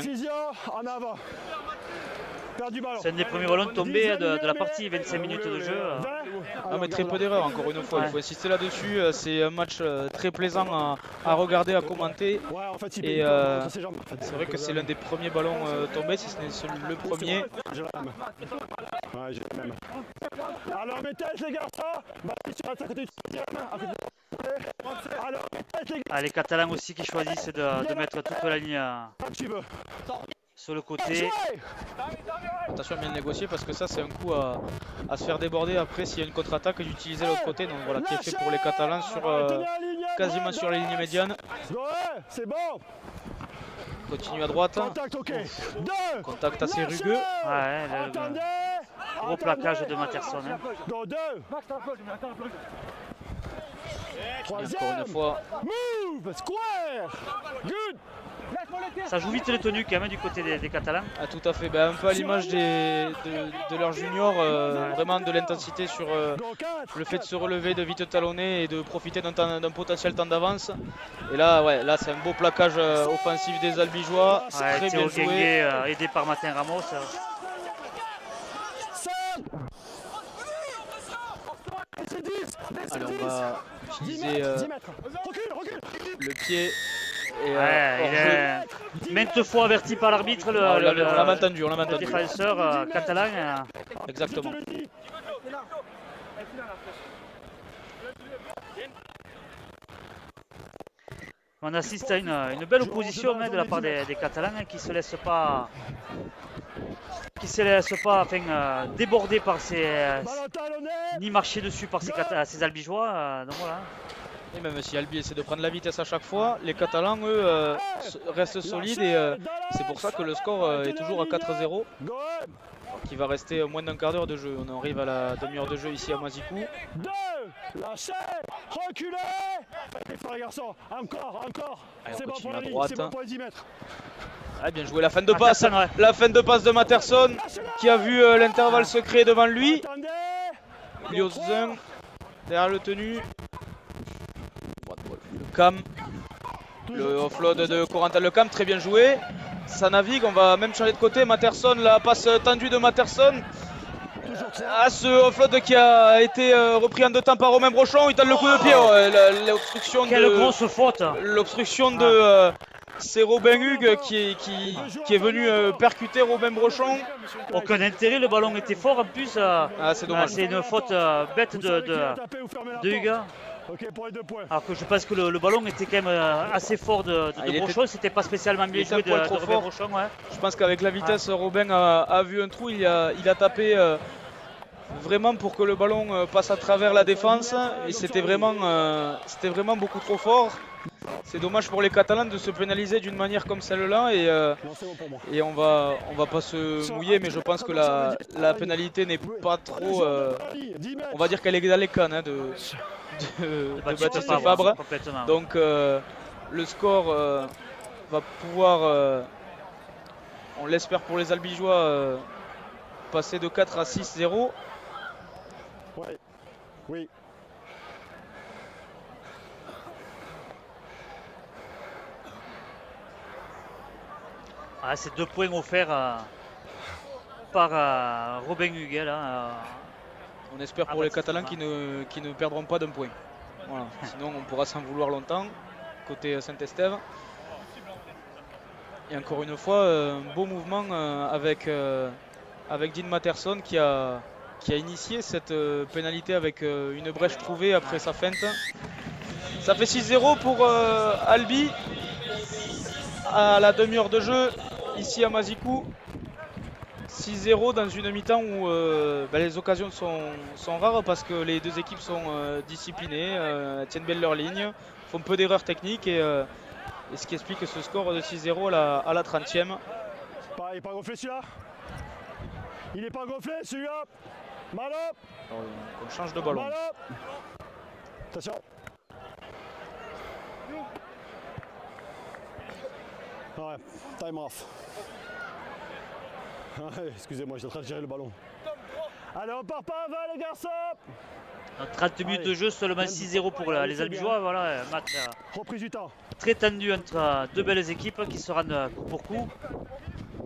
S2: En avant.
S3: C'est un des premiers ballons tombés de la partie, 25 minutes de jeu.
S1: Non mais très peu d'erreurs encore une fois, il faut insister là-dessus. C'est un match très plaisant à regarder, à commenter. Et c'est vrai que c'est l'un des premiers ballons tombés, si ce n'est le premier.
S2: Alors mes têtes les garçons.
S3: Les Catalans aussi qui choisissent de mettre toute la ligne sur le côté.
S1: Attention à bien négocier parce que ça c'est un coup à se faire déborder après s'il y a une contre-attaque et d'utiliser l'autre côté. Donc voilà qui est fait pour les Catalans quasiment sur la ligne médiane.
S2: C'est bon.
S1: Continue à droite. Contact assez rugueux.
S3: Ouais, le gros plaquage de Matterson.
S1: Encore une fois.
S2: Move, square, good.
S3: Ça joue vite les tenues quand même du côté des Catalans.
S1: Ah, tout à fait, un peu à l'image de leurs juniors, vraiment de l'intensité sur le fait de se relever, de vite talonner et de profiter d'un potentiel temps d'avance. Et là, ouais, là c'est un beau plaquage offensif des albigeois, très bien joué.
S3: Aidé par Martin Ramos.
S1: Allez, on va utiliser le pied. Et,
S3: maintes fois averti par l'arbitre,
S1: on l'a entendu,
S3: le défenseur catalan.
S1: Exactement.
S3: On assiste à une belle opposition de la part des Catalans qui ne se laissent pas déborder par ni marcher dessus par ces albigeois. Donc voilà.
S1: Et même si Albi essaie de prendre la vitesse à chaque fois, les Catalans, eux, restent solides et c'est pour ça que le score est toujours à 4-0. Qui va rester moins d'un quart d'heure de jeu. On arrive à la demi-heure de jeu ici à Mazicou.
S2: Lâchez, reculez. Les garçons, encore.
S1: C'est bon pour la droite.
S2: C'est bon pour les 10 mètres.
S1: Ah, bien joué, la fin de passe. La fin de passe de Matterson qui a vu l'intervalle se créer devant lui. Liozin derrière le tenu. Le Cam. Le offload de Corentin Le Cam, très bien joué. Ça navigue, on va même changer de côté. Matterson, la passe tendue de Matterson. Ah, ce offload qui a été repris en 2 temps par Romain Brochon, il donne le coup de pied. L'obstruction
S3: Quelle grosse faute.
S1: L'obstruction de... c'est Robin Hugues qui est venu percuter Robin Brochon.
S3: Aucun intérêt, le ballon était fort en plus.
S1: C'est dommage.
S3: C'est une faute bête de Hugues. Alors que je pense que le ballon était quand même assez fort de Brochon. C'était pas spécialement bien joué de Robin Brochon. Ouais.
S1: Je pense qu'avec la vitesse, Robin a vu un trou. Il a tapé vraiment pour que le ballon passe à travers la défense. Et c'était vraiment beaucoup trop fort. C'est dommage pour les Catalans de se pénaliser d'une manière comme celle-là et on va pas se mouiller, mais je pense que la pénalité n'est pas trop, on va dire qu'elle est dans les cannes de Baptiste Fabre. Donc le score va pouvoir, on l'espère pour les Albigeois, passer de 4 à 6-0.
S2: Ouais. Oui.
S3: Ah, c'est 2 points offerts par Robin Hugues.
S1: On espère pour les Catalans qui ne perdront pas d'un point. Voilà. Sinon on pourra s'en vouloir longtemps côté Saint-Estève. Et encore une fois, un beau mouvement avec Dean Matterson qui a initié cette pénalité avec une brèche trouvée après sa feinte. Ça fait 6-0 pour Albi à la demi-heure de jeu ici à Mazikou. 6-0 dans une mi-temps où les occasions sont rares parce que les deux équipes sont disciplinées, tiennent bien leur ligne, font peu d'erreurs techniques et ce qui explique ce score de 6-0 à la 30e.
S2: Il n'est pas gonflé celui-là. Il n'est pas gonflé celui-là. Malop.
S1: On change de ballon.
S2: Malop. Attention. Ouais, time off. Excusez-moi, j'étais en train de gérer le ballon. Allez, on part pas, va les garçons.
S3: 30 minutes de jeu, seulement 6-0 pour les Albigeois. Voilà, un match
S2: reprise du temps.
S3: Très tendu entre 2 belles équipes qui se rendent coup pour coup.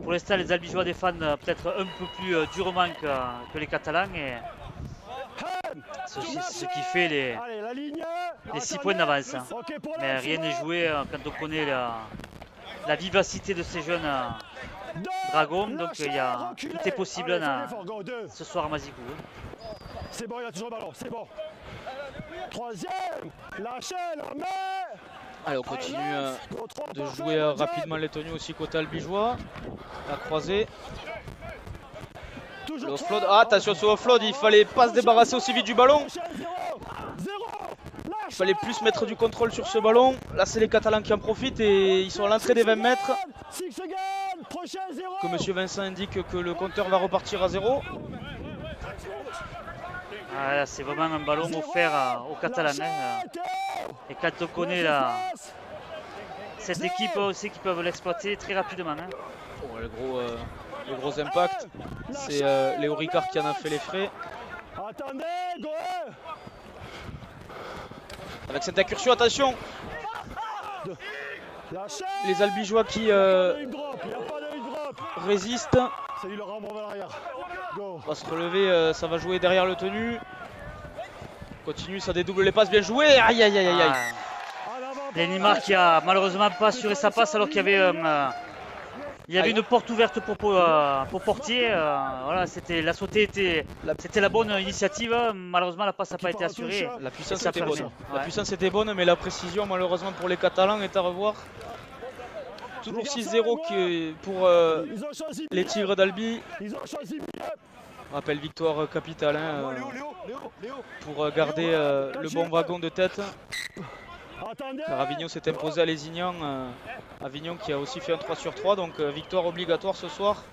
S3: Pour l'instant, les Albigeois défendent peut-être un peu plus durement que les Catalans. Et ce qui fait les 6 points d'avance. Mais rien n'est joué quand on connaît la vivacité de ces jeunes Dragons. Donc tout est possible ce soir à Mazikou.
S2: C'est bon, il a toujours le ballon, c'est bon. Troisième, lâchez la main.
S1: Allez, on continue de jouer rapidement les tenues aussi côté albigeois. La croisée. Le offload. Ah, attention sur offload, il fallait pas se débarrasser aussi vite du ballon. Il fallait plus mettre du contrôle sur ce ballon. Là, c'est les Catalans qui en profitent et ils sont à l'entrée des 20 mètres. Que Monsieur Vincent indique que le compteur va repartir à 0.
S3: Ah, c'est vraiment un ballon offert aux Catalans. Et quand on connaît cette équipe aussi qui peuvent l'exploiter très rapidement.
S1: Oh, le gros impact, c'est Léo Ricard qui en a fait les frais. Avec cette incursion, attention. Les Albigeois qui résistent. On va se relever, ça va jouer derrière le tenu. Continue, ça dédouble les passes, bien joué. Aïe aïe aïe aïe.
S3: Lenimar qui a malheureusement pas assuré sa passe alors qu'il y avait une porte ouverte pour Portier. Voilà, la sautée c'était la bonne initiative. Malheureusement la passe n'a pas été assurée.
S1: La puissance était bonne. Ouais. La puissance était bonne, mais la précision malheureusement pour les Catalans est à revoir. Toujours 6-0 pour les Tigres d'Albi. Rappel victoire capitale pour garder le bon wagon de tête. Car Avignon s'est imposé à Lézignan. Avignon qui a aussi fait un 3/3, donc victoire obligatoire ce soir.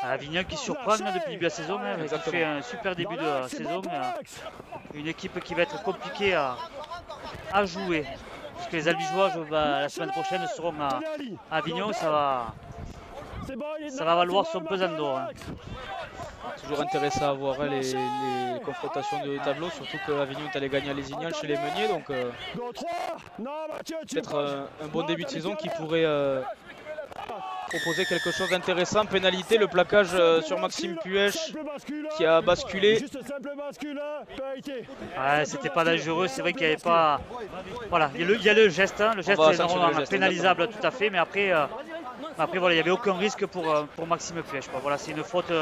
S3: Avignon qui surprend depuis le début de la saison, qui fait un super début de saison. Une équipe qui va être compliquée à jouer. Parce que les Albigeois la semaine prochaine seront à Avignon, ça va valoir son pesant d'or.
S1: Toujours intéressant à voir les confrontations de tableau, surtout qu'Avignon est allé gagner à Lézignan chez les Meuniers, donc peut-être un bon début de saison qui pourrait proposer quelque chose d'intéressant. Pénalité, le plaquage sur Maxime Puech qui a basculé.
S3: Ouais, c'était pas dangereux, c'est vrai qu'il n'y avait pas... Voilà, il y a le geste, hein. Le geste est normalement pénalisable tout à fait, mais après voilà, il n'y avait aucun risque pour Maxime Puech. Voilà, c'est une faute,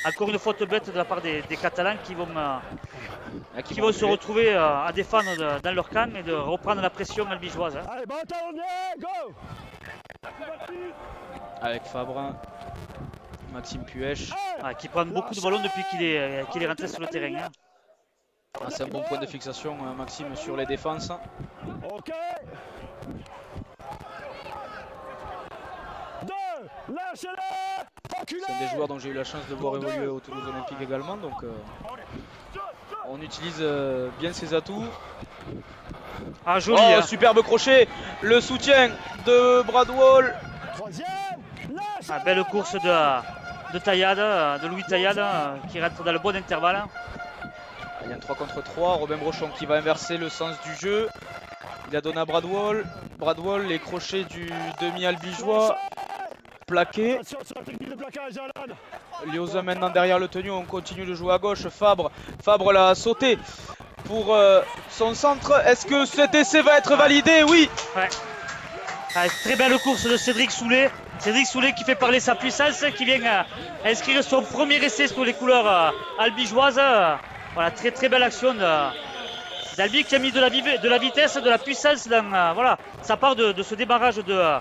S3: encore une faute bête de la part des Catalans qui vont se retrouver à défendre dans leur camp et de reprendre la pression albigeoise. Hein.
S2: Allez, bon talonnier, go!
S1: Avec Fabre, Maxime Puech.
S3: Qui prend beaucoup de ballons depuis qu'il est rentré sur le terrain. Hein.
S1: C'est un bon point de fixation, Maxime, sur les défenses.
S2: Ok. C'est
S1: un des joueurs dont j'ai eu la chance de voir évoluer au Toulouse Olympique également. Donc on utilise bien ses atouts.
S3: Ah, joli,
S1: hein. Superbe crochet. Le soutien de Bradwell.
S3: Belle course de Taillade, de Louis Taillade, qui rentre dans le bon intervalle.
S1: Il y a un 3 contre 3. Robin Brochon qui va inverser le sens du jeu. Il a donné à Bradwell. Bradwell, les crochets du demi-albigeois. Plaqué. Liozin maintenant derrière le tenu. On continue de jouer à gauche. Fabre l'a sauté pour son centre. Est-ce que cet essai va être validé? Oui.
S3: Ouais. Très belle course de Cédric Soulet. Cédric Soulet qui fait parler sa puissance, qui vient inscrire son premier essai sous les couleurs albigeoises. Voilà, très belle action d'Albi qui a mis de la vitesse, de la puissance dans, voilà, ça part de ce démarrage de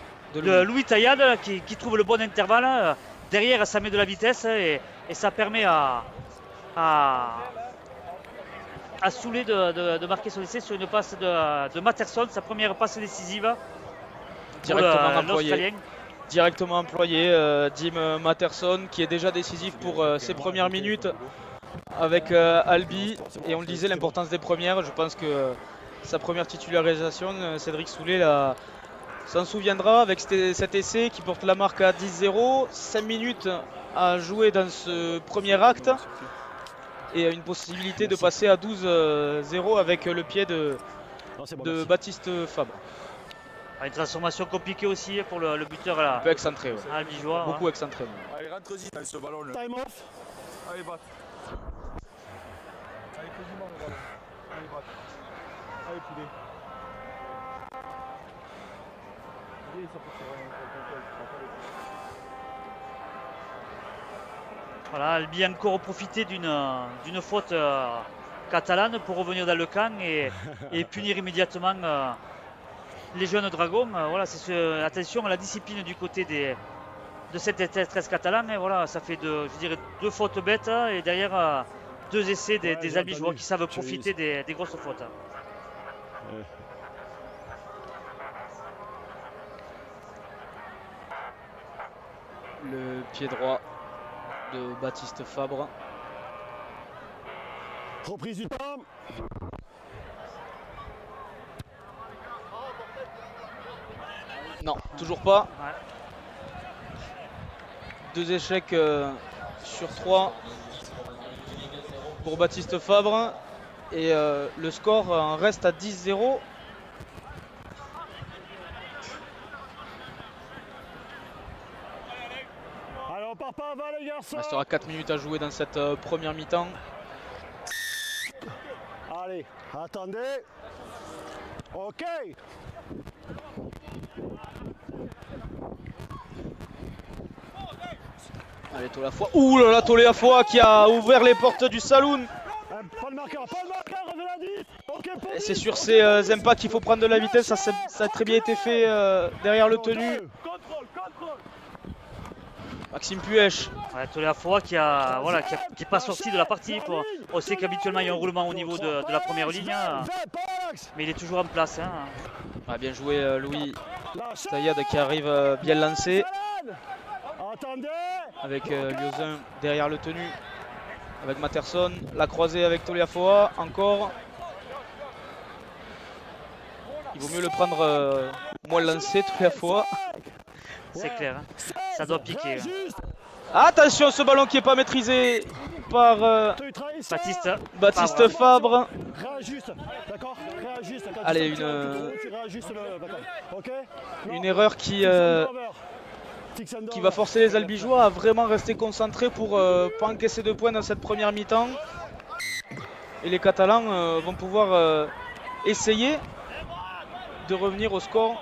S3: Louis Taillade qui trouve le bon intervalle. Derrière, ça met de la vitesse et ça permet à Soulet de marquer son essai sur une passe de Matterson, sa première passe décisive.
S1: Directement employé, Dim Matterson, qui est déjà décisif pour ses premières minutes avec Albi. Et on le disait, l'importance des premières. Je pense que sa première titularisation, Cédric Soulet s'en souviendra avec cet essai qui porte la marque à 10-0. 5 minutes à jouer dans ce premier acte. Et une possibilité de passer à 12-0 avec le pied de Baptiste Fabre.
S3: Une transformation compliquée aussi pour le buteur là.
S1: Un peu excentré, ouais.
S3: Albigeois.
S1: Beaucoup excentré.
S5: Allez, rentre-y dans ce ballon là.
S2: Time off.
S5: Allez, batte. Allez, quasiment le ballon. Allez, batte. Allez, poulet. Allez, ça peut se
S3: Voilà, Albi a encore profité d'une faute catalane pour revenir dans le camp et punir immédiatement les jeunes dragons. Voilà, attention à la discipline du côté de cette TS13 catalane. Et voilà, ça fait deux fautes bêtes et derrière deux essais des albigeois qui savent profiter des grosses fautes.
S1: Le pied droit de Baptiste Fabre.
S2: Reprise du temps.
S1: Non, toujours pas.
S3: Ouais.
S1: 2 échecs sur 3 pour Baptiste Fabre. Et le score en reste à 10-0.
S2: Alors on part pas avant les garçons.
S1: Il restera 4 minutes à jouer dans cette première mi-temps.
S2: Allez, attendez. Ok.
S1: Allez, Toliafoy. Ouh là là, Toliafoy qui a ouvert les portes du saloon.
S2: Pas de marqueur, revenez à 10. Okay,
S1: c'est sur ces impacts qu'il faut prendre de la vitesse. Ça a très bien été fait derrière le tenu. Maxime Puech.
S3: Ouais, Toliafoy qui est pas sorti de la partie. On sait qu'habituellement il y a un roulement au niveau de la première ligne. Mais il est toujours en place. Hein.
S1: Ah, bien joué Louis Taillade qui arrive bien lancé. Avec Liozin derrière le tenu. Avec Matterson. La croisée avec Toliafoy. Encore. Il vaut mieux le prendre moins lancé, Toliafoy.
S3: C'est clair, hein. Ça doit piquer. Hein.
S1: Attention, ce ballon qui n'est pas maîtrisé par Baptiste Fabre. Allez, une erreur qui qui va forcer les Albigeois à vraiment rester concentrés pour pas encaisser de points dans cette première mi-temps. Et les Catalans vont pouvoir essayer de revenir au score.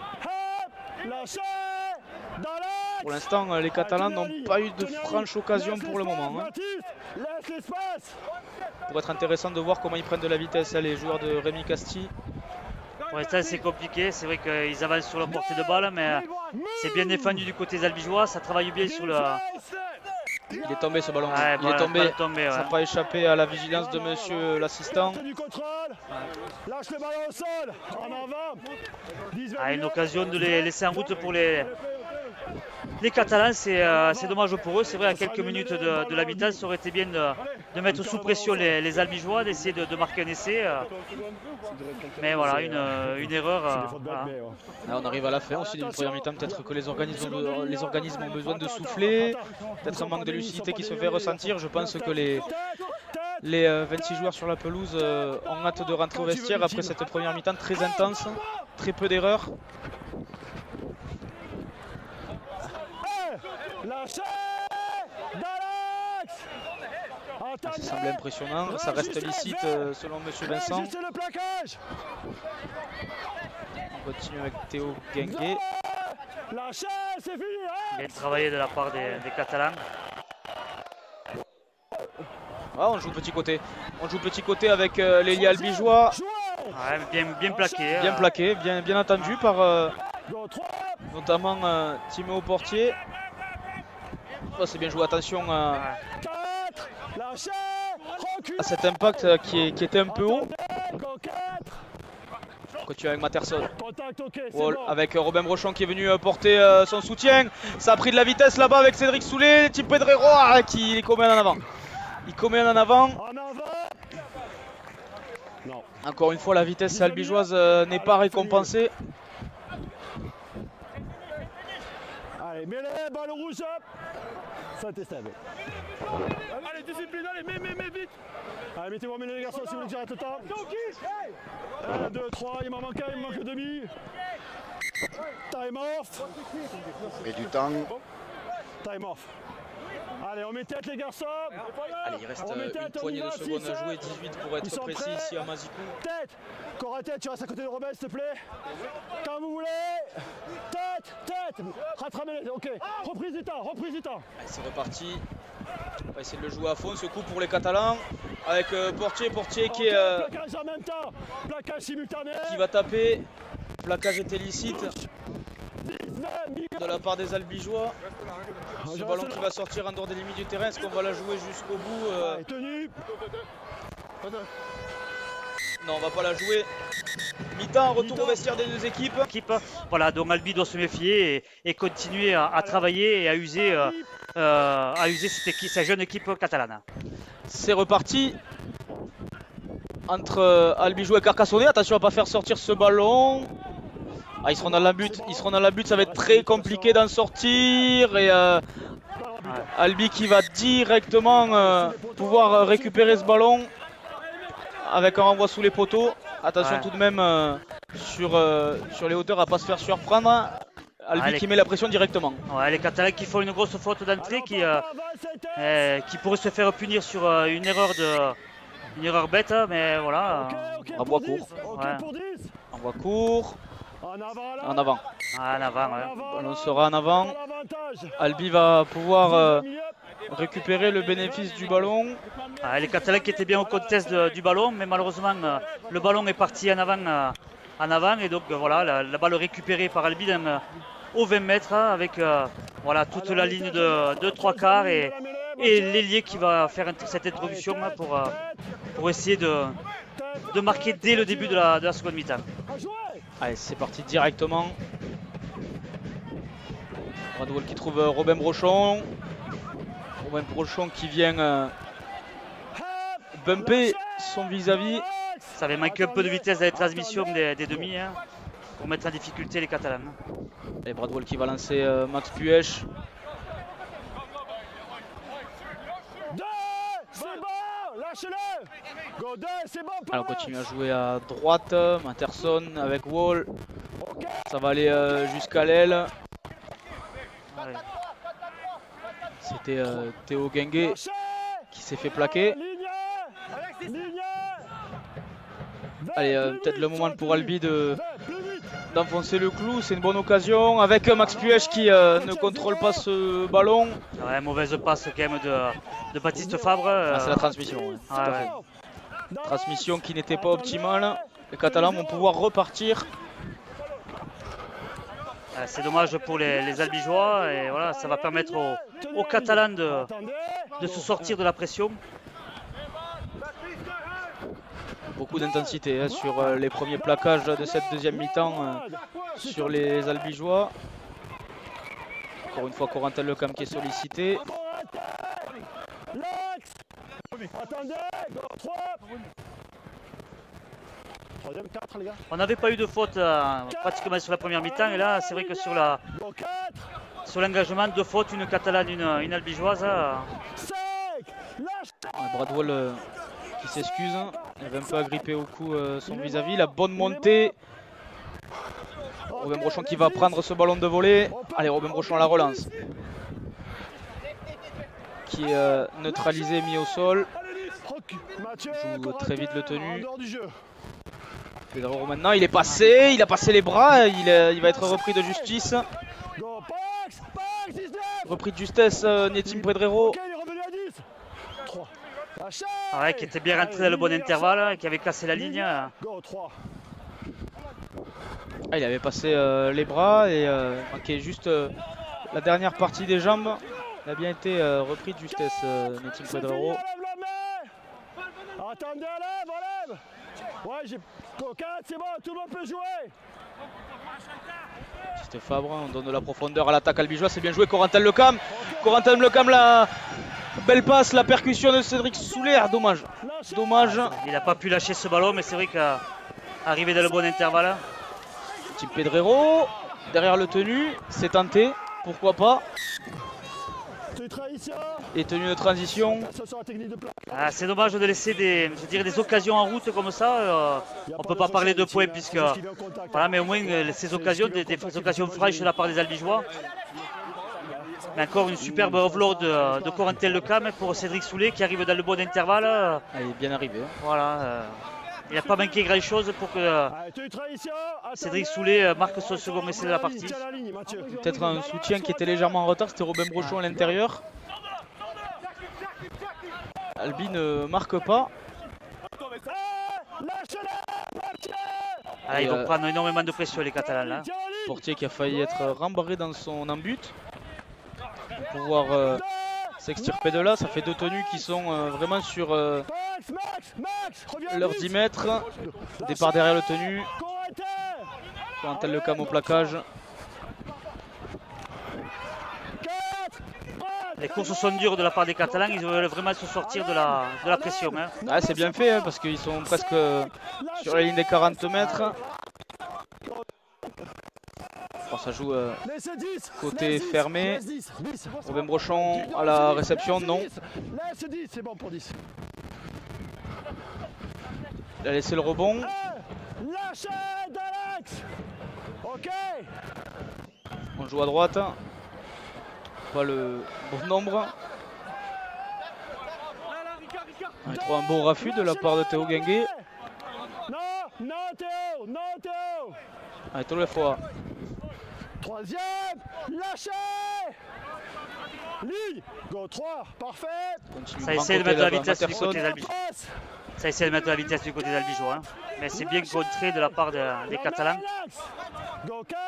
S1: Pour l'instant, les Catalans n'ont pas eu de franche occasion pour le moment. Hein. Pour être intéressant de voir comment ils prennent de la vitesse, les joueurs de Rémi Casti.
S3: Pour l'instant, c'est compliqué. C'est vrai qu'ils avancent sur la portée de balle, mais c'est bien défendu du côté des Albigeois. Ça travaille bien sur le...
S1: Il est tombé ce ballon.
S3: Ouais,
S1: il est tombé.
S3: Ouais.
S1: Ça n'a pas échappé à la vigilance de monsieur l'assistant.
S3: Une occasion de les laisser en route pour les Catalans. C'est dommage pour eux. C'est vrai, à quelques minutes de la mi-temps, ça aurait été bien de mettre sous pression les Albigeois, d'essayer de marquer un essai. Mais voilà, une erreur. Voilà.
S1: Là, on arrive à la fin aussi d'une première mi-temps. Peut-être que les organismes ont besoin de souffler. Peut-être un manque de lucidité qui se fait ressentir. Je pense que les 26 joueurs sur la pelouse ont hâte de rentrer au vestiaire après cette première mi-temps très intense. Très peu d'erreurs. Ça semble impressionnant, ça reste licite selon monsieur Vincent. On continue avec Théo Guinguet.
S3: Bien travaillé de la part des Catalans.
S1: Ah, on joue petit côté. On joue petit côté avec l'ailier albigeois.
S3: Ouais, bien plaqué.
S1: Bien plaqué, bien attendu par notamment Timéo Portier. Oh, c'est bien joué, attention à cet impact qui était un peu haut. On continue avec Matterson. Wall avec Robin Brochon qui est venu porter son soutien. Ça a pris de la vitesse là-bas avec Cédric Soulet. Tim Pedrero qui commet en avant. Il commet en avant. Encore une fois, la vitesse albigeoise n'est pas récompensée.
S2: Allez, mets-les, balle rouge. Ça t'est stable. Allez, discipline, allez, mets vite. Allez, mettez-vous en milieu les garçons si vous voulez tirer tout le temps. 1, 2, 3, il m'en manque un, il me manque demi. Time off.
S4: Et du temps.
S2: Time off. Allez, on met tête les garçons.
S1: Allez, il reste une poignée de secondes à jouer, 18 pour être précis ici à Mazicou.
S2: Tête, corps à tête, tu restes à côté de Robin s'il te plaît. Quand vous voulez. Tête. Rattrapez-les, ok. Reprise du temps.
S1: C'est reparti. On va essayer de le jouer à fond, ce coup pour les Catalans. Avec Portier qui est...
S2: plaquage en même temps, plaquage simultané.
S1: Qui va taper. Plaquage est illicite de la part des Albigeois. Ce ballon qui va sortir en dehors des limites du terrain, est-ce qu'on va la jouer jusqu'au bout Non, on va pas la jouer. Mi-temps, retour au vestiaire des deux équipes.
S3: Voilà, donc Albi doit se méfier et continuer à travailler et à user cette jeune équipe catalane.
S1: C'est reparti entre Albigeois et Carcassonnet. Attention à ne pas faire sortir ce ballon. Ah, ils seront dans la butte, ça va être très compliqué d'en sortir. Et Albi qui va directement pouvoir récupérer ce ballon avec un renvoi sous les poteaux. Attention tout de même sur les hauteurs à ne pas se faire surprendre. Albi qui met la pression directement.
S3: Ouais, les Catalans qui font une grosse faute d'entrée qui pourrait se faire punir sur une erreur bête, mais voilà.
S1: Envoi court. Envoi court. En avant.
S3: Ouais.
S1: On sera en avant. Albi va pouvoir récupérer le bénéfice du ballon.
S3: Les Catalans qui étaient bien au contest du ballon, mais malheureusement le ballon est parti en avant et donc voilà la balle récupérée par Albi aux 20 mètres avec voilà, toute la ligne de 3 quarts et l'ailier qui va faire cette introduction pour essayer de marquer dès le début de la seconde mi-temps.
S1: Allez, c'est parti directement. Bradwell qui trouve Robin Brochon. Robin Brochon qui vient bumper son vis-à-vis.
S3: Ça avait manqué un peu de vitesse dans les transmissions des demi pour mettre en difficulté les Catalans.
S1: Et Bradwell qui va lancer Max Puech. Alors on continue à jouer à droite. Matterson avec Wall. Ça va aller jusqu'à l'aile. C'était Théo Guinguet qui s'est fait plaquer. Allez, peut-être le moment pour Albi d'enfoncer le clou. C'est une bonne occasion avec Max Puech qui ne contrôle pas ce ballon.
S3: Ouais, mauvaise passe quand même de Baptiste Fabre.
S1: C'est la transmission. Ouais.
S3: Ah, ouais.
S1: Transmission qui n'était pas optimale. Les Catalans vont pouvoir repartir.
S3: C'est dommage pour les Albigeois et voilà, ça va permettre aux Catalans de se sortir de la pression.
S1: Beaucoup d'intensité hein, sur les premiers plaquages de cette deuxième mi-temps sur les Albigeois. Encore une fois, Corentin Lecam qui est sollicité.
S3: On n'avait pas eu de faute pratiquement sur la première mi-temps et là c'est vrai que sur l'engagement, 2 fautes, une catalane, une albigeoise.
S1: Bradwell qui s'excuse, il avait un peu agrippé au cou son vis-à-vis. La bonne montée. Robin Brochon qui va prendre ce ballon de volée. Allez, Robin Brochon à la relance. Qui est neutralisé, mis au sol. Joue très vite le tenu. Pedrero maintenant, il est passé, il a passé les bras, il va être repris de justice. Repris de justesse, Netim Pedrero.
S3: Ouais, qui était bien rentré dans le bon intervalle, qui avait cassé la ligne.
S1: Ah, il avait passé les bras et manquait juste la dernière partie des jambes. Il a bien été repris de justesse, Netim Pedrero.
S2: Attendez, relève. Ouais, j'ai coquette, c'est bon, tout le monde peut jouer.
S1: Baptiste Fabre, on donne de la profondeur à l'attaque albigeoise, c'est bien joué Corentin Lecam. Corentin Lecam, la belle passe, la percussion de Cédric Soulet, dommage. Dommage.
S3: Il n'a pas pu lâcher ce ballon, mais c'est vrai qu'arrivé dans le bon intervalle.
S1: Petit Pedrero, derrière le tenu, c'est tenté, pourquoi pas. Et tenue de transition.
S3: Ah, c'est dommage de laisser des occasions en route comme ça. On ne peut pas parler de points puisque voilà, mais au moins ces occasions, des occasions fraîches de la part des Albigeois. Mais encore une superbe offload de Corentin Lecam pour Cédric Soulet qui arrive dans le bon intervalle.
S1: Il est bien arrivé.
S3: Voilà. Il n'a pas manqué grand chose pour que Cédric Soulet marque son second essai de la partie.
S1: Peut-être un soutien qui était légèrement en retard, c'était Robin Brochon à l'intérieur. Albi ne marque pas.
S3: Ils vont prendre énormément de pression les Catalans là.
S1: Portier qui a failli être rembarré dans son embut. Pour pouvoir s'extirper de là, ça fait 2 tenues qui sont vraiment sur leurs 10 mètres. Départ derrière le tenu. Corentin Lecam au plaquage.
S3: Les courses sont dures de la part des Catalans, ils veulent vraiment se sortir de la pression. Hein.
S1: Ah, c'est bien fait hein, parce qu'ils sont presque sur la ligne des 40 mètres. Bon, ça joue côté fermé. Robin Brochon à la réception, non. Il a laissé le rebond. On joue à droite. Pas le bon nombre. On trouve un beau raffut de la part de Théo Guinguet. Allez, tout le fois.
S2: Troisième, lâchez. Ligne, go 3, parfait.
S3: Ça essaie de mettre de la vitesse du côté des Albigeois. Ça essaie de mettre de la vitesse du côté des Albigeois. Hein. Mais c'est bien contré de la part des Catalans.
S2: Go 4.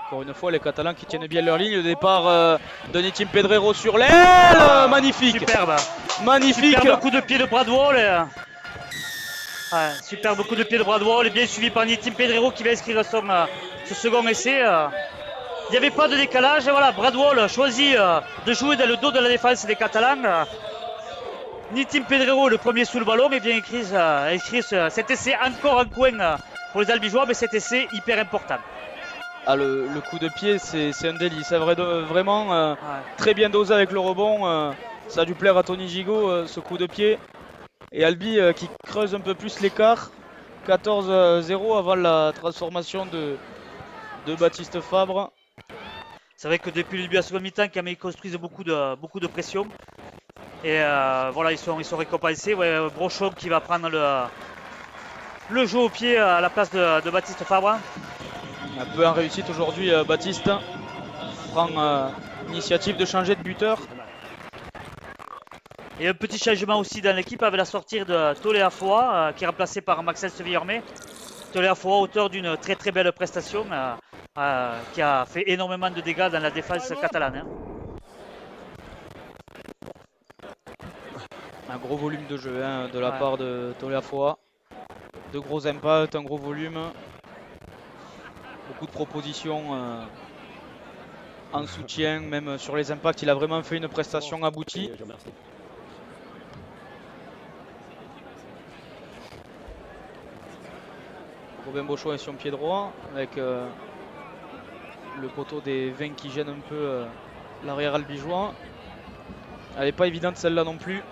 S1: Encore une fois, les Catalans qui tiennent bien leur ligne. Le départ de Netim Pedrero sur l'aile. Magnifique.
S3: Superbe.
S1: Magnifique.
S3: Superbe coup de pied de Bradwell. Ouais, superbe coup de pied de Bradwell. Bien suivi par Netim Pedrero qui va inscrire ce second essai. Il n'y avait pas de décalage. Voilà, Bradwell choisit de jouer dans le dos de la défense des Catalans. Netim Pedrero, le premier sous le ballon, et vient inscrire cet essai encore en coin pour les Albigeois, mais cet essai hyper important.
S1: Ah, le coup de pied, c'est un délice. C'est vraiment très bien dosé avec le rebond. Ça a dû plaire à Tony Gigot, ce coup de pied. Et Albi qui creuse un peu plus l'écart. 14-0 avant la transformation de Baptiste Fabre.
S3: C'est vrai que depuis le début de la seconde mi-temps, quand même, ils construisent beaucoup de pression. Et voilà, ils sont récompensés. Ouais, Brochon qui va prendre le jeu au pied à la place de Baptiste Fabre.
S1: Un peu en réussite aujourd'hui, Baptiste prend l'initiative de changer de buteur.
S3: Et un petit changement aussi dans l'équipe avec la sortie de Tolé Foa qui est remplacé par Maxence Villermé. Tolé Foa, auteur d'une très très belle prestation qui a fait énormément de dégâts dans la défense catalane. Hein.
S1: Un gros volume de jeu hein, de la part de Tolé Foa. De gros impacts, un gros volume. Beaucoup de propositions en soutien, même sur les impacts. Il a vraiment fait une prestation aboutie. Robin Bochon est sur pied droit avec le poteau des 20 qui gêne un peu l'arrière albigeois. Elle n'est pas évidente celle-là non plus.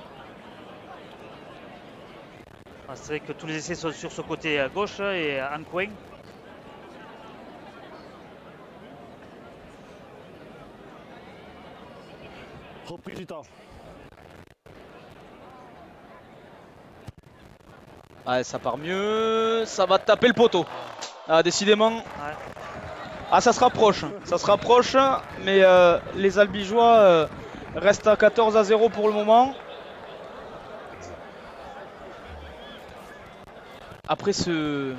S3: C'est vrai que tous les essais sont sur ce côté gauche et en coin.
S2: Reprise du temps.
S1: Ah, ça part mieux, ça va taper le poteau. Ah, décidément. Ouais. Ah, ça se rapproche, mais les Albigeois restent à 14-0 pour le moment. Après ce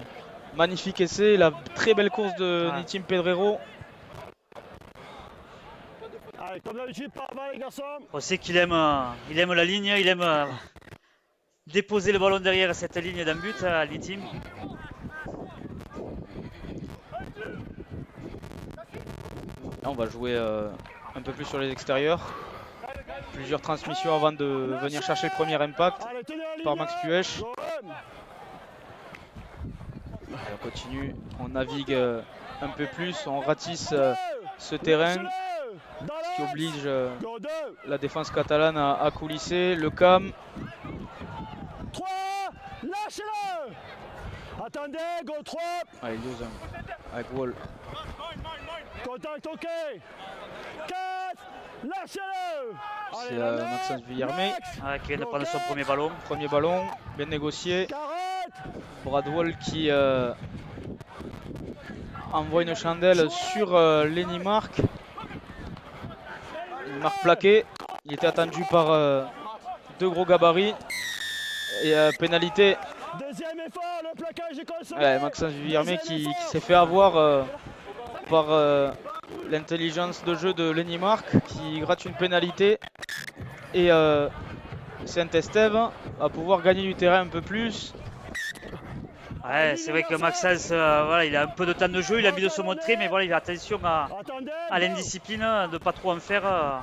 S1: magnifique essai, la très belle course de Nitim Pedrero.
S2: Allez, comme d'habitude, par là, les garçons.
S3: On sait qu'il aime la ligne, il aime déposer le ballon derrière cette ligne d'un but à Nitim.
S1: Là, on va jouer un peu plus sur les extérieurs. Plusieurs transmissions avant de venir chercher le premier impact par Max Puech. On continue, on navigue un peu plus, on ratisse ce terrain, ce qui oblige la défense catalane à coulisser. Le CAM.
S2: 3, lâchez-le. Attendez, go 3.
S1: Allez, Liozin, avec Wall.
S2: Contact, ok. 4, lâchez-le.
S1: C'est Maxence Villermé
S3: qui vient de prendre son premier ballon.
S1: Premier ballon, bien négocié. Brad Wall qui envoie une chandelle sur Lenny Mark. Une marque plaquée. Il était attendu par deux gros gabarits. Et pénalité.
S2: Deuxième effort, le plaquage est consommé.
S1: Ouais, Maxence Villermé qui s'est fait avoir par l'intelligence de jeu de Lenny Mark qui gratte une pénalité. Et Saint-Estève va pouvoir gagner du terrain un peu plus.
S3: Ouais, c'est vrai que Maxence, voilà, il a un peu de temps de jeu, il a envie de se montrer, mais voilà, il a attention à l'indiscipline, de ne pas trop en faire.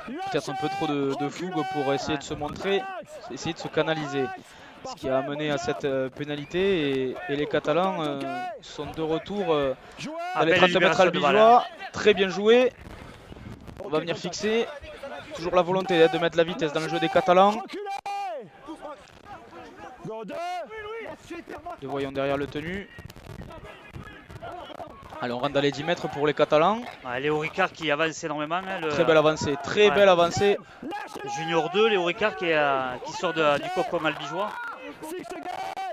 S1: Peut-être un peu trop de fougue pour essayer de se montrer, essayer de se canaliser. Ce qui a amené à cette pénalité et les Catalans sont de retour dans les 30 mètres albigeois. Très bien joué. On va venir fixer. Toujours la volonté de mettre la vitesse dans le jeu des Catalans. Nous voyons derrière le tenu. Allez, on rentre dans les 10 mètres pour les Catalans.
S3: Léo Ricard qui avance énormément.
S1: Très belle avancée, très belle avancée.
S3: Junior 2, Léo Ricard qui sort du cocon albigeois.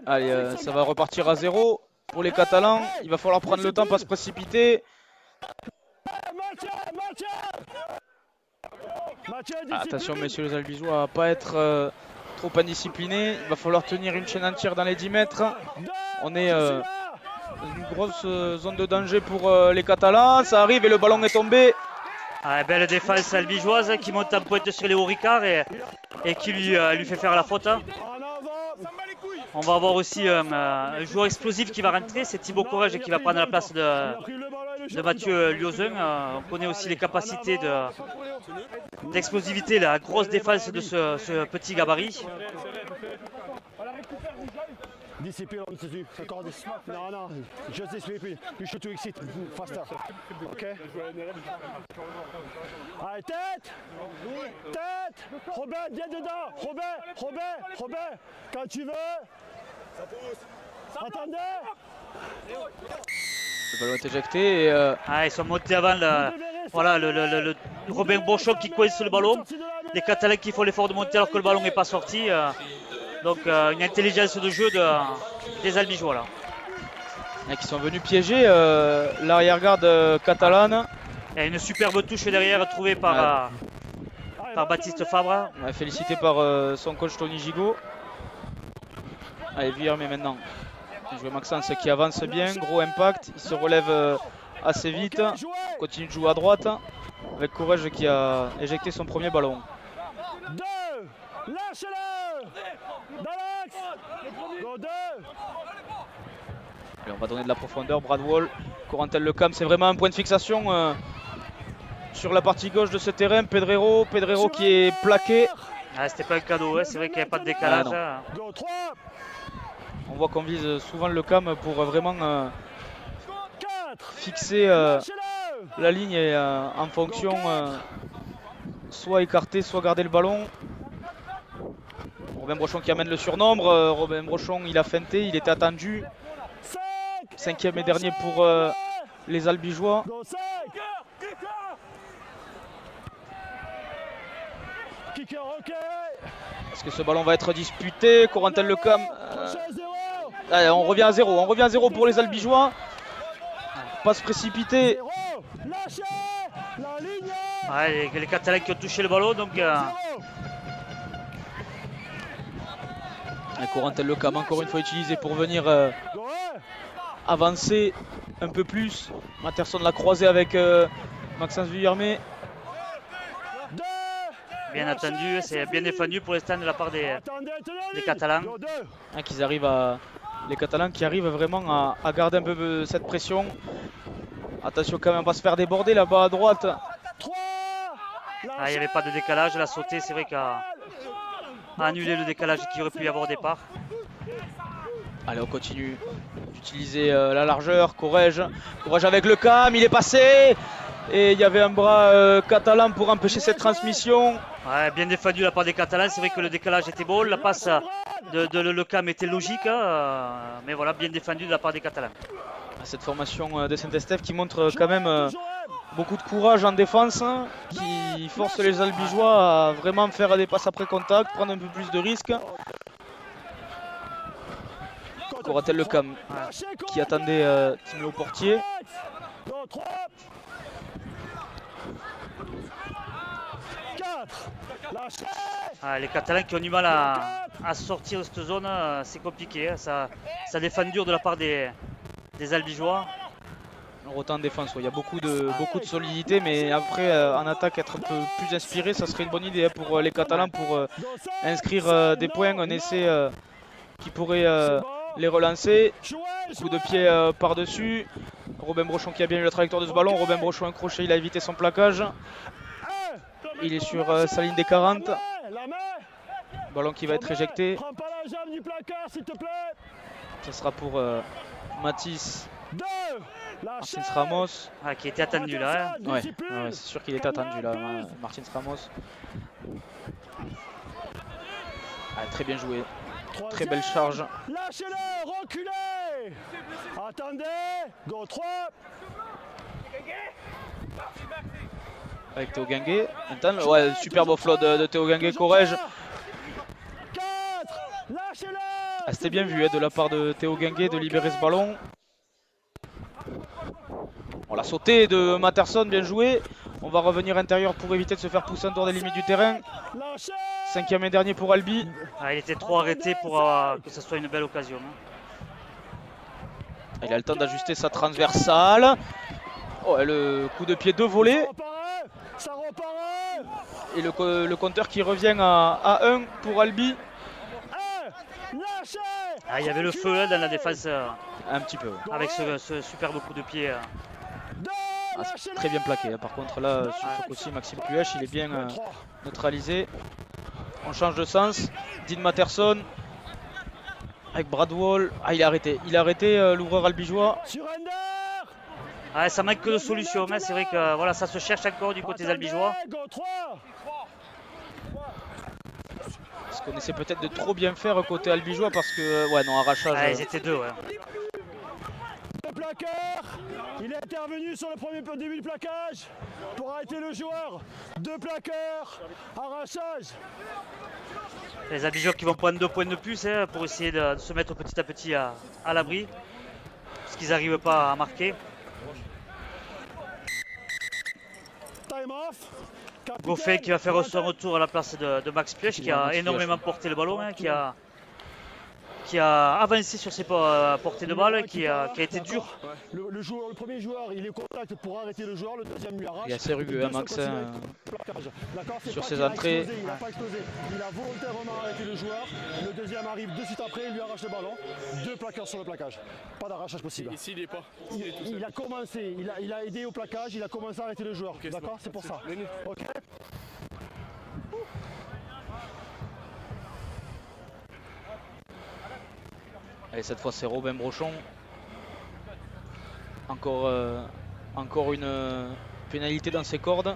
S1: Allez, ça va repartir à 0 pour les Catalans. Il va falloir prendre le temps, pas se précipiter. Attention messieurs les Albigeois à pas être trop indisciplinés. Il va falloir tenir une chaîne entière dans les 10 mètres. On est dans une grosse zone de danger pour les Catalans. Ça arrive et le ballon est tombé.
S3: Belle défense albigeoise qui monte en pointe sur Léo Ricard et qui lui fait faire la faute. On va avoir aussi un joueur explosif qui va rentrer, c'est Thibaut Courage qui va prendre la place de Mathieu Liozin. On connaît aussi les capacités d'explosivité, la grosse défense de ce petit gabarit.
S2: Discipline, encore non, just discipline. You should to exit faster. Ok. Allez, tête. Robin, viens dedans. Robin, quand tu veux. Attendez.
S1: Le ballon est éjecté et
S3: ils sont montés avant voilà, le Robin Brochon qui coince le ballon. Les Catalans qui font l'effort de monter alors que le ballon n'est pas sorti. Donc une intelligence de jeu des Albigeois là.
S1: Et qui sont venus piéger l'arrière-garde catalane.
S3: Il y a une superbe touche derrière trouvée par Baptiste Fabre.
S1: Félicité par son coach Tony Gigot. Allez, Vuillermet maintenant. Je vois Maxence qui avance bien, gros impact. Il se relève assez vite. Continue de jouer à droite. Avec Courage qui a éjecté son premier ballon. Et on va donner de la profondeur. Bradwell, Corentin Lecam, c'est vraiment un point de fixation sur la partie gauche de ce terrain. Pedrero qui est plaqué.
S3: C'était pas un cadeau, c'est vrai qu'il n'y avait pas de décalage.
S1: On voit qu'on vise souvent le cam pour vraiment fixer la ligne et en fonction soit écarter, soit garder le ballon. Robin Brochon qui amène le surnombre. Robin Brochon, il a feinté, il était attendu. 5e et dernier pour les Albigeois. Est-ce que ce ballon va être disputé? Corentin Lecam. Allez, on revient à 0. On revient à 0 pour les Albigeois. Passe précipitée.
S3: Les Catalans qui ont touché le ballon. Donc,
S1: Corentin Lecam encore une fois utilisé pour venir avancer un peu plus. Matterson l'a croisé avec Maxence Vuillermet.
S3: Bien attendu, c'est bien défendu pour l'instant de la part des Catalans.
S1: Les Catalans qui arrivent vraiment à garder un peu cette pression. Attention quand même à ne pas se faire déborder là-bas à droite.
S3: Il n'y avait pas de décalage, la sautée c'est vrai qu'a annulé le décalage qu'il aurait pu y avoir au départ.
S1: Allez, on continue d'utiliser la largeur. Courage avec le cam, il est passé. Et il y avait un bras catalan pour empêcher cette transmission.
S3: Bien défendu de la part des Catalans, c'est vrai que le décalage était bon, la passe de Lecam était logique, mais voilà, bien défendu de la part des Catalans.
S1: Cette formation de Saint-Estèphe qui montre quand même beaucoup de courage en défense, qui force les Albigeois à vraiment faire des passes après contact, prendre un peu plus de risques. Corentin Lecam qui attendait Timo Portier.
S3: Les Catalans qui ont du mal à sortir de cette zone, c'est compliqué. Ça défend dur de la part des Albigeois.
S1: Autant en défense, il y a beaucoup de solidité, mais après en attaque être un peu plus inspiré, ça serait une bonne idée pour les Catalans pour inscrire des points, un essai qui pourrait les relancer. Coup de pied par-dessus. Robin Brochon qui a bien eu la trajectoire de ce ballon. Robin Brochon un crochet, il a évité son plaquage. Il est sur sa ligne des 40. Ballon qui va être éjecté. Ce sera pour Mathis Martins Ramos.
S3: Qui était attendu là.
S1: Ouais, c'est sûr qu'il était attendu là, Martins Ramos. Très bien joué. Très belle charge.
S2: Lâchez-le, reculez. Attendez, go 3.
S1: Avec Théo Guinguet. Ouais, superbe offload de Théo Guinguet, Corrège. C'était bien vu de la part de Théo Guinguet de libérer ce ballon. On l'a sauté de Matterson, bien joué. On va revenir intérieur pour éviter de se faire pousser en dehors des limites du terrain. 5e et dernier pour Albi.
S3: Il était trop arrêté pour que ce soit une belle occasion.
S1: Il a le temps d'ajuster sa transversale. Le coup de pied de volée. Et le compteur qui revient à 1 pour Albi.
S3: Il y avait le feu dans la défense.
S1: Un petit peu.
S3: Avec ce superbe coup de pied.
S1: C'est très bien plaqué. Par contre là, sur ce coup-ci, Maxime Cluèche, il est bien neutralisé. On change de sens. Dean Matterson. Avec Bradwell. Il a arrêté. Il a arrêté l'ouvreur albigeois.
S3: Ça manque que de solution. C'est vrai que voilà, ça se cherche encore du côté des albigeois.
S1: Parce qu'on essaie peut-être de trop bien faire côté albigeois parce que, ouais, non, arrachage.
S3: Ils étaient deux,
S2: plaqueur, il est intervenu sur le premier début du plaquage pour arrêter le joueur. 2 plaqueurs, arrachage.
S3: Les Albigeois qui vont prendre 2 points de plus hein, pour essayer de se mettre petit à petit à l'abri. Parce qu'ils n'arrivent pas à marquer.
S2: Time off.
S3: Goffin qui va faire son retour à la place de Max Piège qui a énormément porté le ballon, hein, qui a avancé sur ses portées de balle, qui a été dur.
S2: Le premier joueur, il est au contact pour arrêter le joueur, le deuxième lui arrache.
S1: Il est assez rugueux, hein, Max, sur ses entrées.
S2: Il n'a pas explosé, il a volontairement arrêté le joueur. Le deuxième arrive de suite après, il lui arrache le ballon. 2 plaqueurs sur le plaquage, pas d'arrachage possible.
S5: Ici, il n'est pas.
S2: Il a commencé, il a aidé au plaquage, il a commencé à arrêter le joueur.
S5: Okay,
S2: d'accord, c'est pour ça. Ok.
S1: Allez, cette fois c'est Robin Brochon. Encore une pénalité dans ses cordes.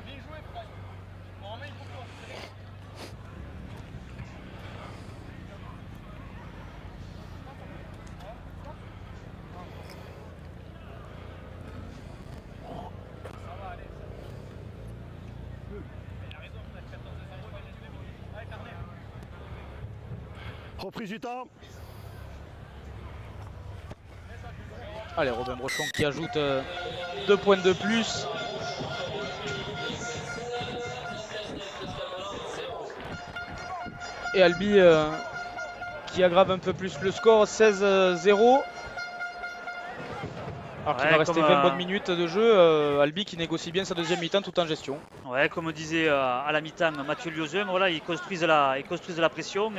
S2: Reprise du temps.
S1: Allez, Robin Brochon qui ajoute 2 points de plus. Et Albi qui aggrave un peu plus le score, 16-0. Alors qu'il va rester 20 bonnes minutes de jeu, Albi qui négocie bien sa deuxième mi-temps tout en gestion.
S3: Ouais, comme disait à la mi-temps Mathieu Liozeux, voilà, ils construisent de la pression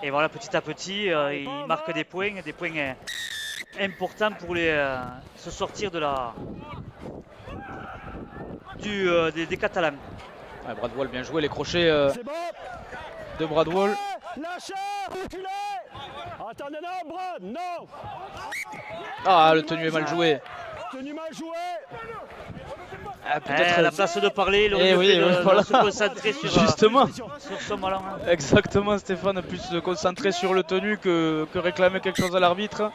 S3: et voilà, petit à petit, ils marquent des points importants pour se sortir des Catalans.
S1: Ouais, Bradwell bien joué, les crochets de Bradwell.
S2: Lâchez, reculez. Attendez, non, Brad, non.
S1: Ah, le tenu est mal joué.
S2: Tenu mal joué.
S1: Ah,
S3: à la place de parler, il aurait mieux se concentrer sur son ballon. Hein.
S1: Exactement, Stéphane, plus se concentrer sur le tenu que réclamer quelque chose à l'arbitre.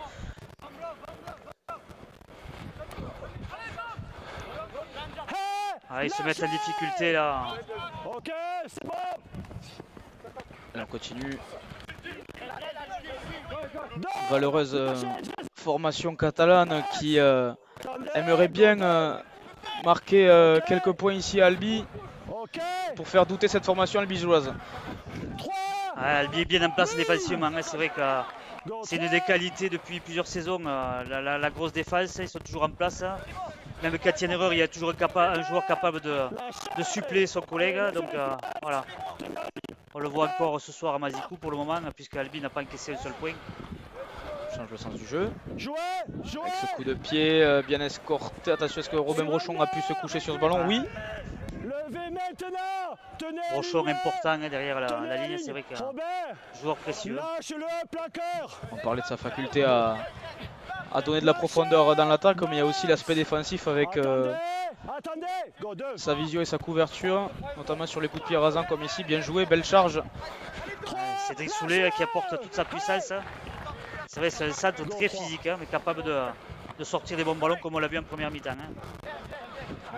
S3: Ah, ils se mettent en difficulté là.
S2: Ok, c'est bon.
S1: Allez, on continue. Valeureuse formation catalane qui aimerait bien marquer quelques points ici à Albi pour faire douter cette formation albigeoise.
S3: Albi est bien en place défensivement, hein. C'est vrai que c'est une des qualités depuis plusieurs saisons, la grosse défense, ils sont toujours en place. Hein. Même quand il y a une erreur, il y a toujours un joueur capable de suppléer son collègue. Donc voilà, on le voit encore ce soir à Mazicou pour le moment, puisque Albi n'a pas encaissé un seul point.
S1: On change le sens du jeu. Avec ce coup de pied bien escorté. Attention, est-ce que Robin Brochon a pu se coucher sur ce ballon? Oui.
S3: Brochon important hein, derrière la ligne, c'est vrai qu'un joueur précieux.
S1: On parlait de sa faculté à donner de la profondeur dans l'attaque, mais il y a aussi l'aspect défensif avec sa vision et sa couverture, notamment sur les coups de pied rasants comme ici. Bien joué, belle charge.
S3: Cédric Soulet qui apporte toute sa puissance. C'est vrai, c'est un centre très physique, hein, mais capable de sortir des bons ballons comme on l'a vu en première mi-temps. Hein.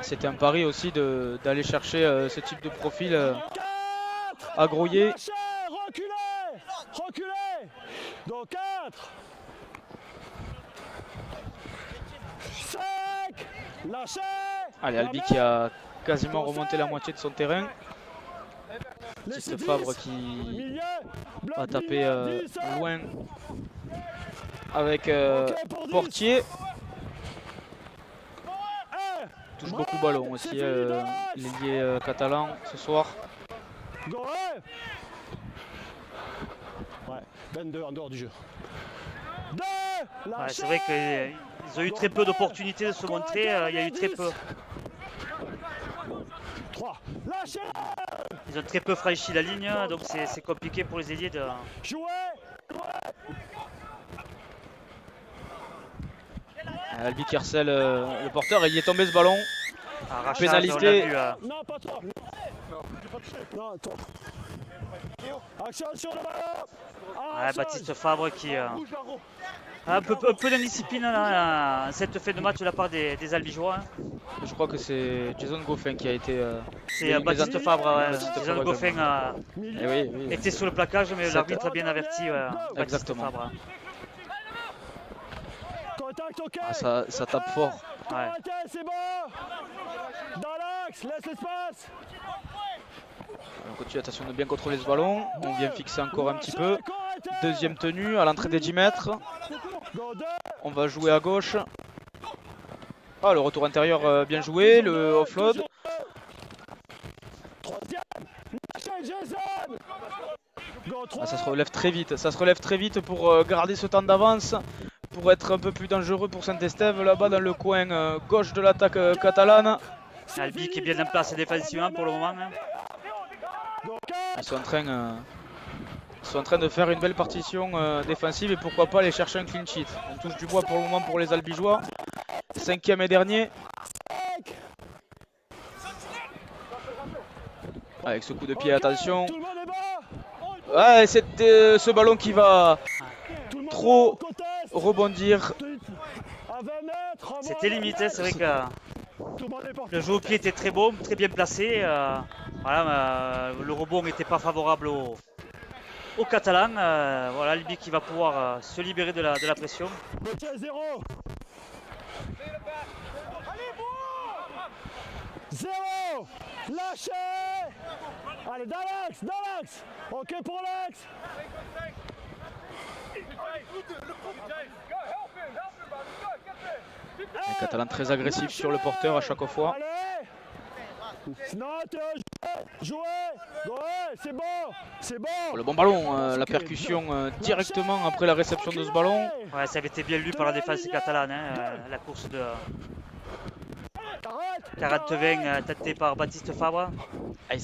S1: C'était un pari aussi d'aller chercher ce type de profil à Groyer.
S2: Reculez. Donc 4. 5. Lâchez.
S1: Allez, Albi qui a quasiment remonté la moitié de son terrain. C'est Fabre qui va taper loin avec Portier. Touche beaucoup ballon aussi l'ailier catalan ce soir.
S2: Ouais, 22 en dehors du jeu.
S3: Ouais, c'est vrai qu'ils ont eu très peu d'opportunités de se montrer, il y a eu très peu.
S2: 3.
S3: Ils ont très peu franchi la ligne, donc c'est compliqué pour les ailiers de...
S1: Albi qui harcèle le porteur et il est tombé ce ballon.
S3: Pénalité.
S2: Non, pas toi. Non, toi. Action sur le ballon.
S3: Ouais, Baptiste Fabre qui a un peu d'indiscipline dans cette fin de match de la part des Albigeois. Hein.
S1: Je crois que c'est Jason Goffin qui a été.
S3: C'est Baptiste Fabre. Jason Goffin
S1: oui.
S3: était sur le plaquage, mais l'arbitre a bien averti Baptiste
S1: Exactement.
S3: Fabre.
S1: Ah, ça tape fort.
S3: Ouais.
S2: C'est bon. Dans l'axe, laisse l'espace.
S1: On continue, attention de bien contrôler ce ballon. On vient fixer encore un petit peu. Deuxième tenue à l'entrée des 10 mètres. On va jouer à gauche. Ah, le retour intérieur bien joué, le offload. Ah, ça se relève très vite. Ça se relève très vite pour garder ce temps d'avance. Pour être un peu plus dangereux pour Saint-Estève. Là-bas dans le coin gauche de l'attaque catalane.
S3: Albi qui est bien en place défensivement pour le moment. Hein.
S1: Ils sont en train de faire une belle partition défensive et pourquoi pas aller chercher un clean sheet. On touche du bois pour le moment pour les Albigeois. 5e et dernier. Avec ce coup de pied, attention. Ouais, c'est ce ballon qui va trop rebondir.
S3: C'était limité, c'est vrai que le jeu au pied était très bon, très bien placé. Voilà, le rebond n'était pas favorable aux Catalans. Voilà, Albi qui va pouvoir se libérer de la pression.
S2: Zéro. Lâchez. Allez, dans l'axe. Ok pour l'axe.
S1: Les Catalans très agressifs sur le porteur à chaque fois.
S2: Jouez. C'est bon.
S1: Le bon ballon, la percussion directement après la réception de ce ballon.
S3: Ouais, ça avait été bien lu par la défense catalane, hein, la course de 40-20 tâté par Baptiste Fabre.
S1: Ah,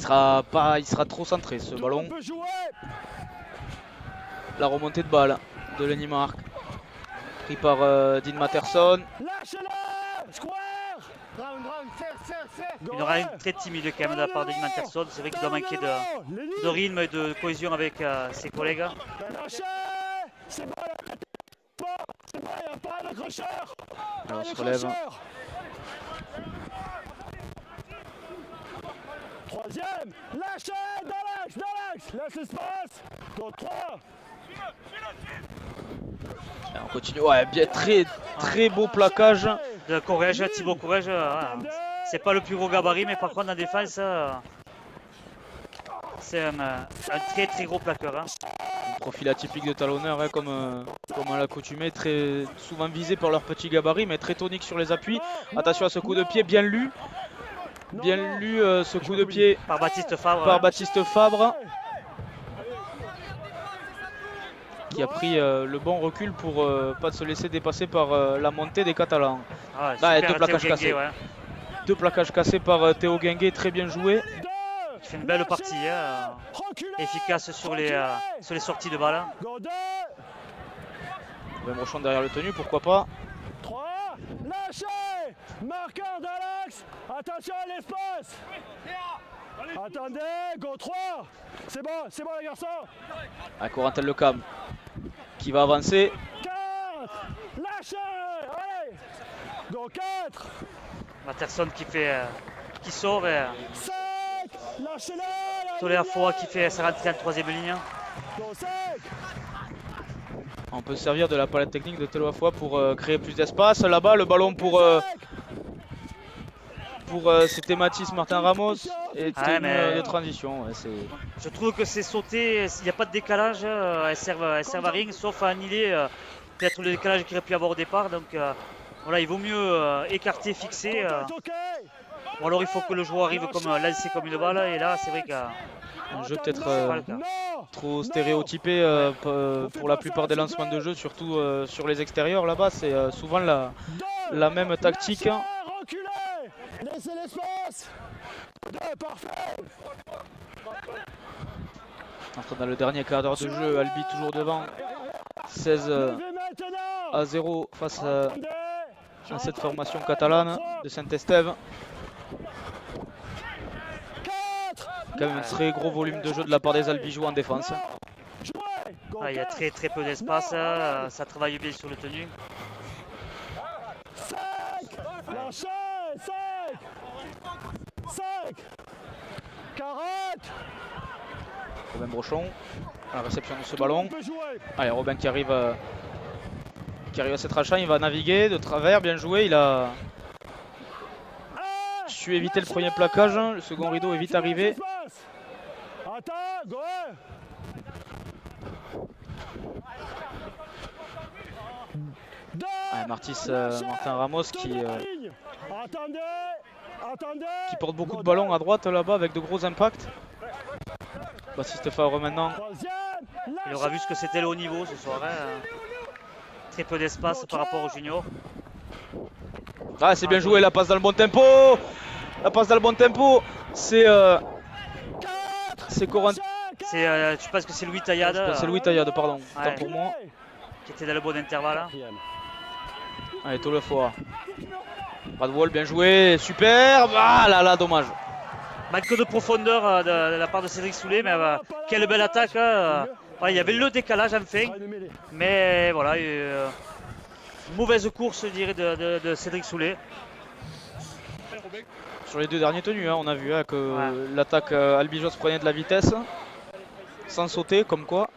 S1: il sera trop centré ce ballon. La remontée de balle de Lenny Mark. Pris par Dean Matterson.
S3: Il aura une très timide quand même de la part de Dean Matterson. C'est vrai qu'il doit manquer de rythme et de cohésion avec ses collègues.
S1: Alors, on se relève.
S2: Troisième, lâchez, dans l'axe, laisse l'espace, go 3.
S1: On continue, ouais, bien, très beau plaquage.
S3: De Corrège, Thibaut Corrège, c'est pas le plus gros gabarit, mais par contre en défense, c'est un très gros plaqueur. Hein.
S1: Un profil atypique de talonneur, hein, comme à l'accoutumée, très souvent visé par leur petit gabarit, mais très tonique sur les appuis. Attention à ce coup de pied, bien lu. Bien lu ce coup de pied
S3: par Baptiste Fabre.
S1: Qui a pris le bon recul pour pas se laisser dépasser par la montée des Catalans.
S3: Ah,
S1: deux plaquages cassés. Ouais. Deux plaquages cassés par Théo Guinguet, très bien joué.
S3: Il fait une belle partie, efficace sur les sorties de balle.
S1: Ben Brochon derrière le tenu, pourquoi pas.
S2: 3, lâchez, marqueur dans l'axe, attention à l'espace. Attendez, go 3. C'est bon les garçons.
S1: À Corentin Lecam qui va avancer.
S2: 4, lâchez, allez, go 4.
S3: Matterson qui sort et
S2: 5, lâchez-le.
S3: Tolère Foa qui fait sa rentrée en troisième ligne.
S2: Go 5.
S1: On peut se servir de la palette technique de Telo Afoa pour créer plus d'espace. Là-bas, le ballon pour c'était Mathis Martin Ramos et de transition. Ouais,
S3: je trouve que c'est sauté, il n'y a pas de décalage, elles servent à rien, sauf à annihiler peut-être le décalage qu'il aurait pu y avoir au départ. Donc voilà, il vaut mieux écarter, fixer. Ou alors il faut que le joueur arrive comme lancé comme une balle. Et là, c'est vrai qu'un
S1: jeu peut-être trop stéréotypé pour la plupart des lancements de jeu, surtout sur les extérieurs. Là-bas, c'est souvent la même tactique.
S2: Laissez l'espace. Parfait.
S1: Entre dans le dernier quart d'heure de jeu, Albi toujours devant. 16-0 face à cette formation catalane de Saint-Estève. Quand même un très gros volume de jeu de la part des Albigeois en défense.
S3: Ah, il y a très peu d'espace, ça travaille bien sur le tenu.
S2: Lâchez, 5 40.
S1: Robin Brochon à la réception de ce ballon. Allez, Robin qui arrive à cette rachat, il va naviguer de travers, bien joué, il a su éviter le premier plaquage, le second rideau est vite arrivé. Allez, Martin Ramos qui porte beaucoup de ballons à droite là-bas avec de gros impacts. Baptiste Favre maintenant.
S3: Il aura vu ce que c'était le haut niveau ce soir. Très peu d'espace par rapport aux juniors.
S1: Ah, c'est bien joué, la passe dans le bon tempo. La passe dans le bon tempo. C'est Corentin.
S3: Tu penses que c'est Louis Taillade?
S1: C'est Louis Taillade, pardon.
S3: Ouais.
S1: Tant pour moi.
S3: Qui était dans le bon intervalle.
S1: Allez, Tolefoa. Bradwell, bien joué. Super. Ah là là, dommage.
S3: Manque de profondeur de la part de Cédric Soulet, mais quelle belle attaque. Il y avait le décalage enfin, mais voilà, mauvaise course je dirais de Cédric Soulet.
S1: Sur les deux derniers tenus, on a vu que l'attaque albigeoise prenait de la vitesse, sans sauter, comme quoi.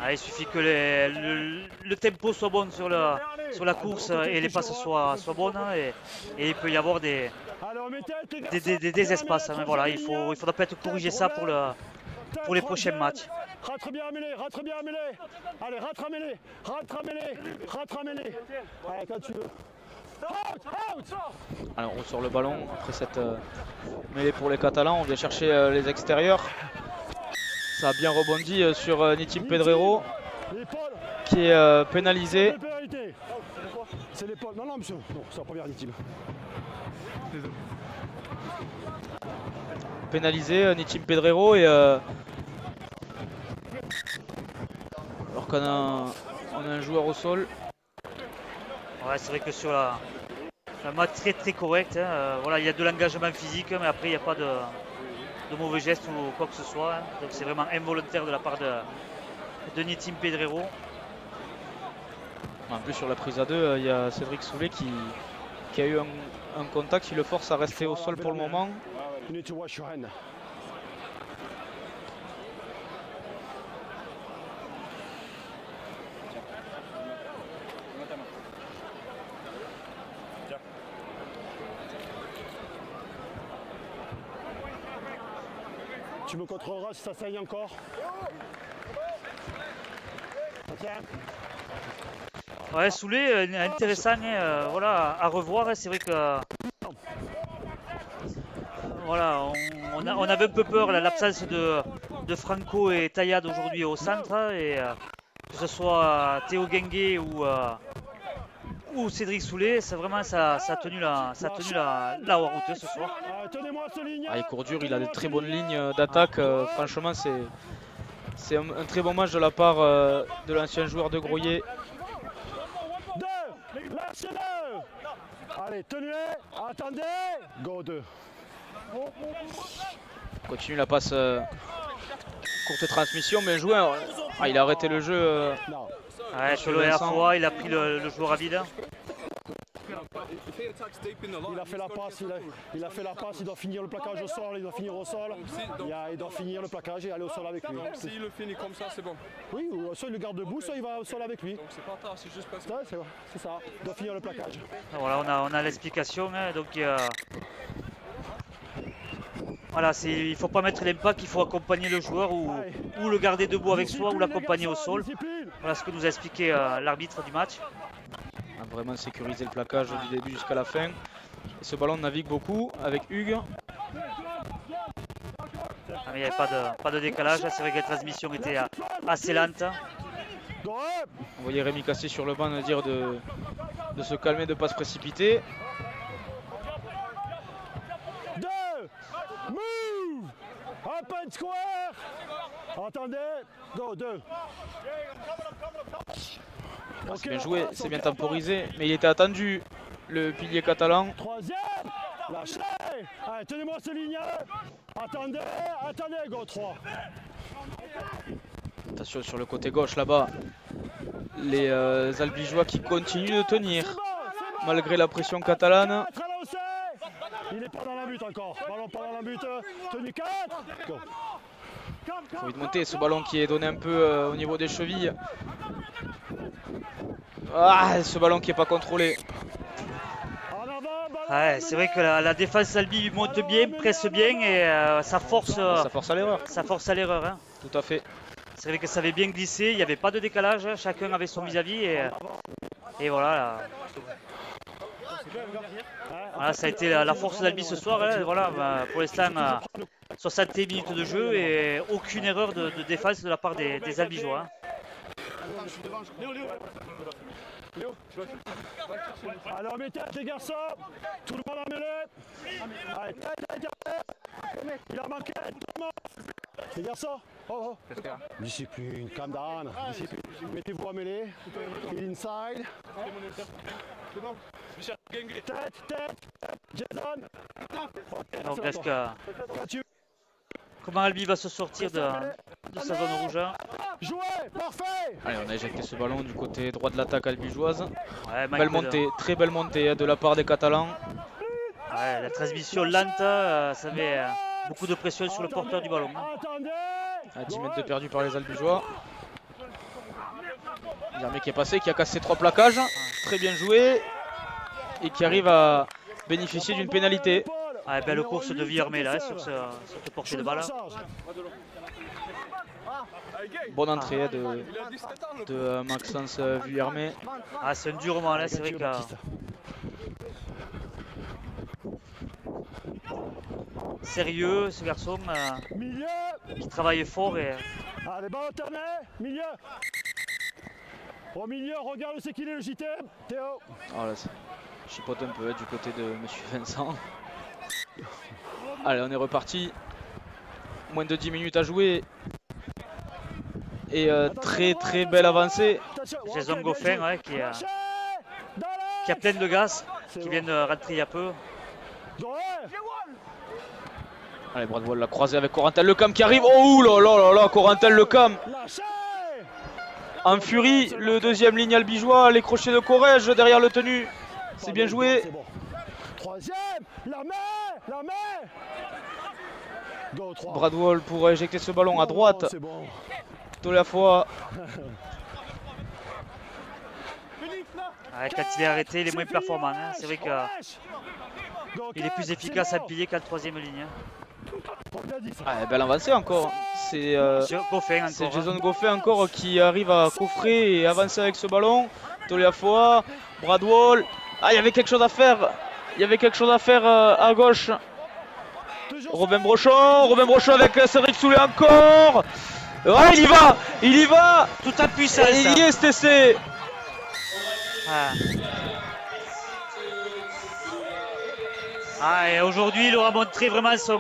S3: Il suffit que le tempo soit bon sur la course et les passes soient bonnes, et il peut y avoir des espaces. Mais voilà, il faudra peut-être corriger ça pour les prochains matchs.
S2: Rentre bien mêlé. Allez, rentre mêlé. Allez, quand tu veux.
S1: Alors on sort le ballon après cette mêlée pour les Catalans, on vient chercher les extérieurs. Ça a bien rebondi sur Nitim Pedrero qui est pénalisé.
S2: C'est l'épaule. Non, monsieur. Non, c'est la première Nitim.
S1: Pénalisé Nitim Pedrero et alors qu'on a un joueur au sol.
S3: Ouais, c'est vrai que sur un match très correct, voilà, il y a de l'engagement physique, mais après il n'y a pas de mauvais gestes ou quoi que ce soit. Donc c'est vraiment involontaire de la part de Nitim Pedrero.
S1: En plus sur la prise à deux, il y a Cédric Soulet qui a eu un contact qui le force à rester au sol pour le moment.
S2: Tu me contrôleras si ça saigne encore.
S3: Ouais, Soulet, intéressant voilà, à revoir. C'est vrai que voilà, on avait un peu peur l'absence de Franco et Taillade aujourd'hui au centre, et que ce soit Théo Guinguet ou Cédric Soulet, c'est vraiment ça a tenu la route ce soir.
S1: Il court dur, il a de très bonnes lignes d'attaque. Franchement, c'est un très bon match de la part de l'ancien joueur de Groyer.
S2: Allez, tenez, attendez, go 2.
S1: Continue la passe, courte transmission, bien joué. Il a arrêté le jeu.
S3: Sur le R3, il a pris le joueur à vide.
S2: Il a fait la passe, il doit finir le plaquage au sol, il doit finir au sol. Il doit finir le plaquage et aller au sol avec lui.
S5: S'il le finit comme ça, c'est bon.
S2: Oui, soit il le garde debout, soit il va au sol avec lui.
S5: Donc c'est pas tard, c'est juste parce que...
S2: C'est ça, il doit finir le plaquage.
S3: Voilà, on a l'explication. Donc voilà, il ne faut pas mettre l'impact, il faut accompagner le joueur ou le garder debout avec soi ou l'accompagner au sol. Voilà ce que nous a expliqué l'arbitre du match.
S1: On a vraiment sécurisé le plaquage du début jusqu'à la fin. Et ce ballon navigue beaucoup avec Hugues.
S3: Il n'y avait pas de décalage, c'est vrai que la transmission était assez lente.
S1: On voyait Rémi Cassé sur le banc nous dire de se calmer, de ne pas se précipiter.
S2: Move! Open square! Attendez, go 2.
S1: C'est bien joué, c'est bien temporisé, mais il était attendu, le pilier catalan.
S2: Troisième, lâchez! Allez, tenez-moi ce ligne. Attendez, go 3.
S1: Attention sur le côté gauche là-bas. Les Albigeois qui continuent de tenir malgré la pression catalane.
S2: Il n'est pas dans la but encore. Ballon pas dans la but. Tenue 4.
S1: Il faut vite monter ce ballon qui est donné un peu au niveau des chevilles. Ah, ce ballon qui n'est pas contrôlé.
S3: Ouais, c'est vrai que la défense Albi monte bien, presse bien et ça force
S1: à l'erreur.
S3: Ça force à l'erreur. Hein.
S1: Tout à fait.
S3: C'est vrai que ça avait bien glissé, il n'y avait pas de décalage, chacun avait son vis-à-vis et voilà. Là. Voilà, ça a été la force d'Albi ce soir. Hein, voilà, pour l'instant, 60 minutes de jeu et aucune erreur de défense de la part des Albigeois. Hein.
S2: Alors mettez les garçons, tout le monde en mêlée. Allez, il a manqué, tout le monde. Les garçons, oh. Discipline, calm down. Mettez-vous en mêlée. Inside. Tête, Jason.
S3: Donc est-ce que... Comment Albi va se sortir de sa zone rouge?
S2: Joué, parfait.
S1: Allez, on a éjecté ce ballon du côté droit de l'attaque albigeoise.
S3: Ouais,
S1: belle montée, très belle montée de la part des Catalans.
S3: Ouais, la transmission lente, ça met beaucoup de pression sur le porteur du ballon.
S1: À 10 mètres de perdu par les Albigeois. Guillermet qui est passé, qui a cassé 3 plaquages. Très bien joué. Et qui arrive à bénéficier d'une pénalité.
S3: Ah, belle course de Guillermet là sur cette portée de balle.
S1: Bonne entrée de Maxence Vuillermet.
S3: Ah, c'est un dur moment là, c'est vrai que... Sérieux ce garçon qui travaille fort et...
S2: Allez, ballon tourné, milieu. Au milieu, regarde où c'est qu'il est le JT, Théo.
S1: Oh là, chipote un peu du côté de Monsieur Vincent. Allez, on est reparti. Moins de 10 minutes à jouer. Et très belle avancée.
S3: Jason Goffin ouais, qui a plein de gaz, qui vient de rentrer il y a peu.
S1: Allez, Bradwell l'a croisé avec Corentin Lecam qui arrive. Oh là, Corentin Lecam. En furie, le deuxième ligne albigeois, les crochets de Corrège derrière le tenu. C'est bien joué.
S2: Troisième, la main.
S1: Bradwell pour éjecter ce ballon à droite. De la fois.
S3: Ouais, quand il est arrêté, il est moins performant. Hein. C'est vrai qu'il est plus efficace à piller qu'à la troisième ligne.
S1: Ah, belle avancée encore. C'est Jason Goffin encore qui arrive à coffrer et avancer avec ce ballon. Toliafoa, Bradwell. Ah, il y avait quelque chose à faire. À gauche. Robin Brochon avec Cédric Soulet encore. Ouais, il y va.
S3: Tout à puissance.
S1: Il y est, cet essai.
S3: Et aujourd'hui, il aura montré vraiment son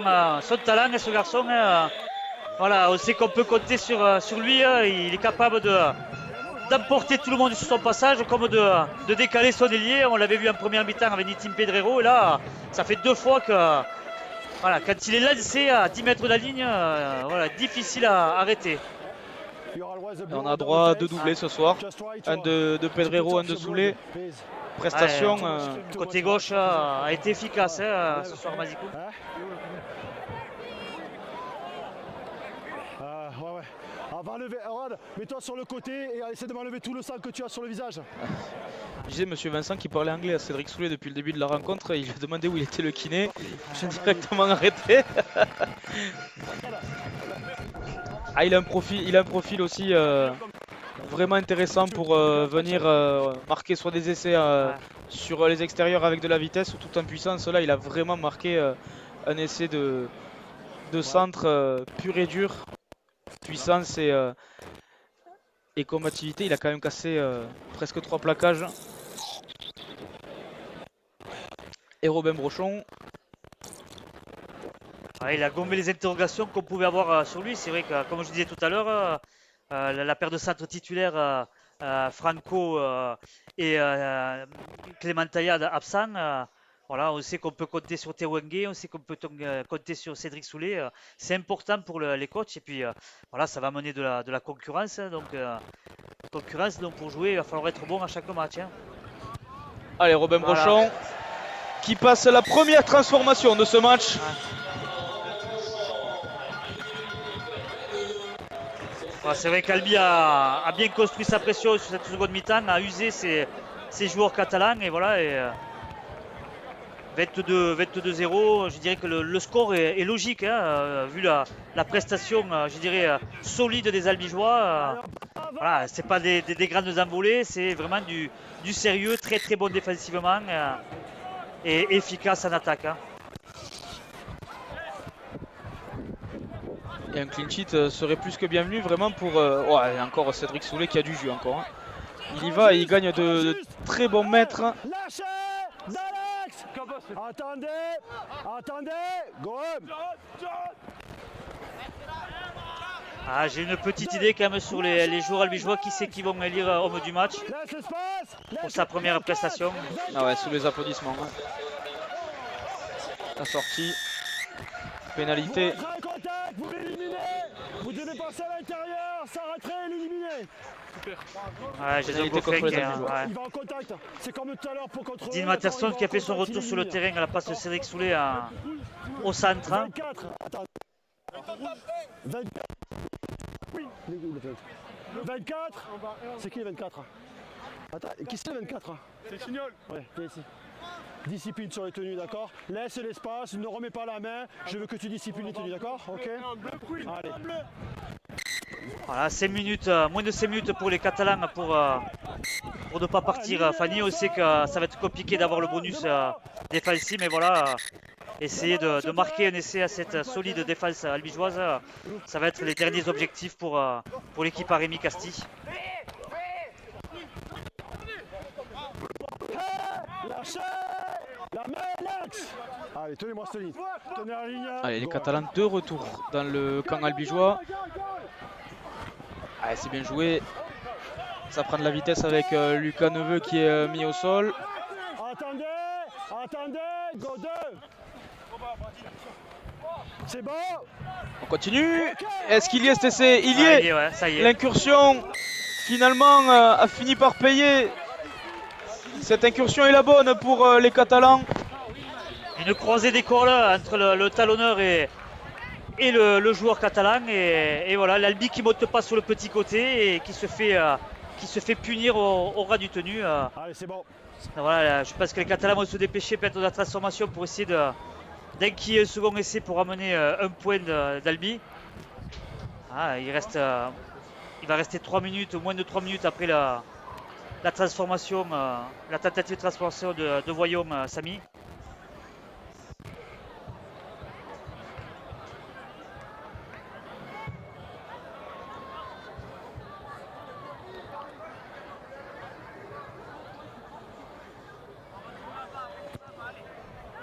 S3: talent, ce garçon. Voilà, on sait qu'on peut compter sur lui. Il est capable d'emporter tout le monde sur son passage, comme de décaler son ailier. On l'avait vu en première mi-temps avec Nitin Pedrero. Et là, ça fait 2 fois que, voilà, quand il est lancé à 10 mètres de la ligne, voilà, difficile à arrêter.
S1: Et on a droit à 2 doublés ce soir. Un de Pedrero, un de Soulet. Prestation.
S3: Côté gauche a été efficace ce soir, Mazikou.
S2: Va lever, mets-toi sur le côté et essaie de m'enlever tout le sang que tu as sur le visage.
S1: Je disais Monsieur Vincent qui parlait anglais à Cédric Soulet depuis le début de la rencontre. Il lui a demandé où il était le kiné. Je l'ai directement arrêté. Il a un profil aussi vraiment intéressant pour venir marquer soit des essais sur les extérieurs avec de la vitesse ou tout en puissance. Là, il a vraiment marqué un essai de centre pur et dur. Puissance et combativité. Il a quand même cassé presque 3 plaquages. Et Robin Brochon.
S3: Il a gommé les interrogations qu'on pouvait avoir sur lui. C'est vrai que, comme je disais tout à l'heure, la paire de centres titulaires Franco et Clément Taillade absent, Voilà, on sait qu'on peut compter sur Tewengue, on sait qu'on peut compter sur Cédric Soulet. C'est important pour les coachs. Et puis voilà, ça va mener de la concurrence. Donc, pour jouer, il va falloir être bon à chaque match. Hein.
S1: Allez, Robin Brochon qui passe la première transformation de ce match.
S3: Voilà, c'est vrai qu'Albi a bien construit sa pression sur cette seconde mi-temps, a usé ses joueurs catalans. Et voilà. 22-0, je dirais que le score est logique, hein, vu la prestation, je dirais, solide des Albigeois. Voilà, c'est pas des grandes envolées, c'est vraiment du sérieux, très très bon défensivement et efficace en attaque. Hein.
S1: Et un clean sheet serait plus que bienvenu vraiment pour ouais, encore Cédric Soulet qui a du jus encore. Hein. Il y va et il gagne de très bons mètres.
S2: Attendez, Goem.
S3: Ah, j'ai une petite idée quand même sur les joueurs albigeois, qui c'est qui vont élire homme du match pour sa première prestation.
S1: Ah ouais, sous les applaudissements. Hein. La sortie, pénalité.
S2: Vous l'éliminez, vous devez passer à l'intérieur, s'arrêter et l'éliminer.
S3: Ouais, j'ai contre les
S2: Albigeois. Il va en contact, c'est comme tout à l'heure pour contre.
S3: Dean Matterson qui a fait son retour sur le terrain à la passe de Cédric Soulet au centre.
S2: 24, attends. 24. Oui, 24. C'est qui les 24? Attends, qui c'est les 24?
S5: C'est Chignol.
S2: Ouais, viens ici. Discipline sur les tenues, d'accord? Laisse l'espace, ne remets pas la main. Je veux que tu disciplines les tenues, d'accord? Ok? Allez.
S3: Voilà, 5 minutes, moins de 5 minutes pour les Catalans pour ne pas partir. Fanny, on sait que ça va être compliqué d'avoir le bonus défensif, mais voilà, essayer de marquer un essai à cette solide défense albigeoise, ça va être les derniers objectifs pour l'équipe à Rémi Casti.
S2: La main, l'axe. Allez, tenez-moi cette ligne. Tenez la ligne.
S1: Allez, les Catalans de retour dans le camp albigeois. Allez, c'est bien joué. Ça prend de la vitesse avec Lucas Neveu qui est mis au sol.
S2: Attendez, go 2. C'est bon.
S1: On continue. Est-ce qu'il y est cet essai? Il y est.
S3: Ouais, ça y est.
S1: L'incursion finalement a fini par payer. Cette incursion est la bonne pour les Catalans.
S3: Une croisée des corps là entre le talonneur et le joueur catalan. Et voilà, l'Albi qui ne monte pas sur le petit côté et qui se fait punir au ras du tenu.
S2: Allez, c'est bon.
S3: Voilà, je pense que les Catalans vont se dépêcher peut-être de la transformation pour essayer d'enquiller un second essai pour amener un point d'Albi. Ah, il va rester 3 minutes, moins de 3 minutes après la transformation, la tentative de transformation de Voyaume, Samy.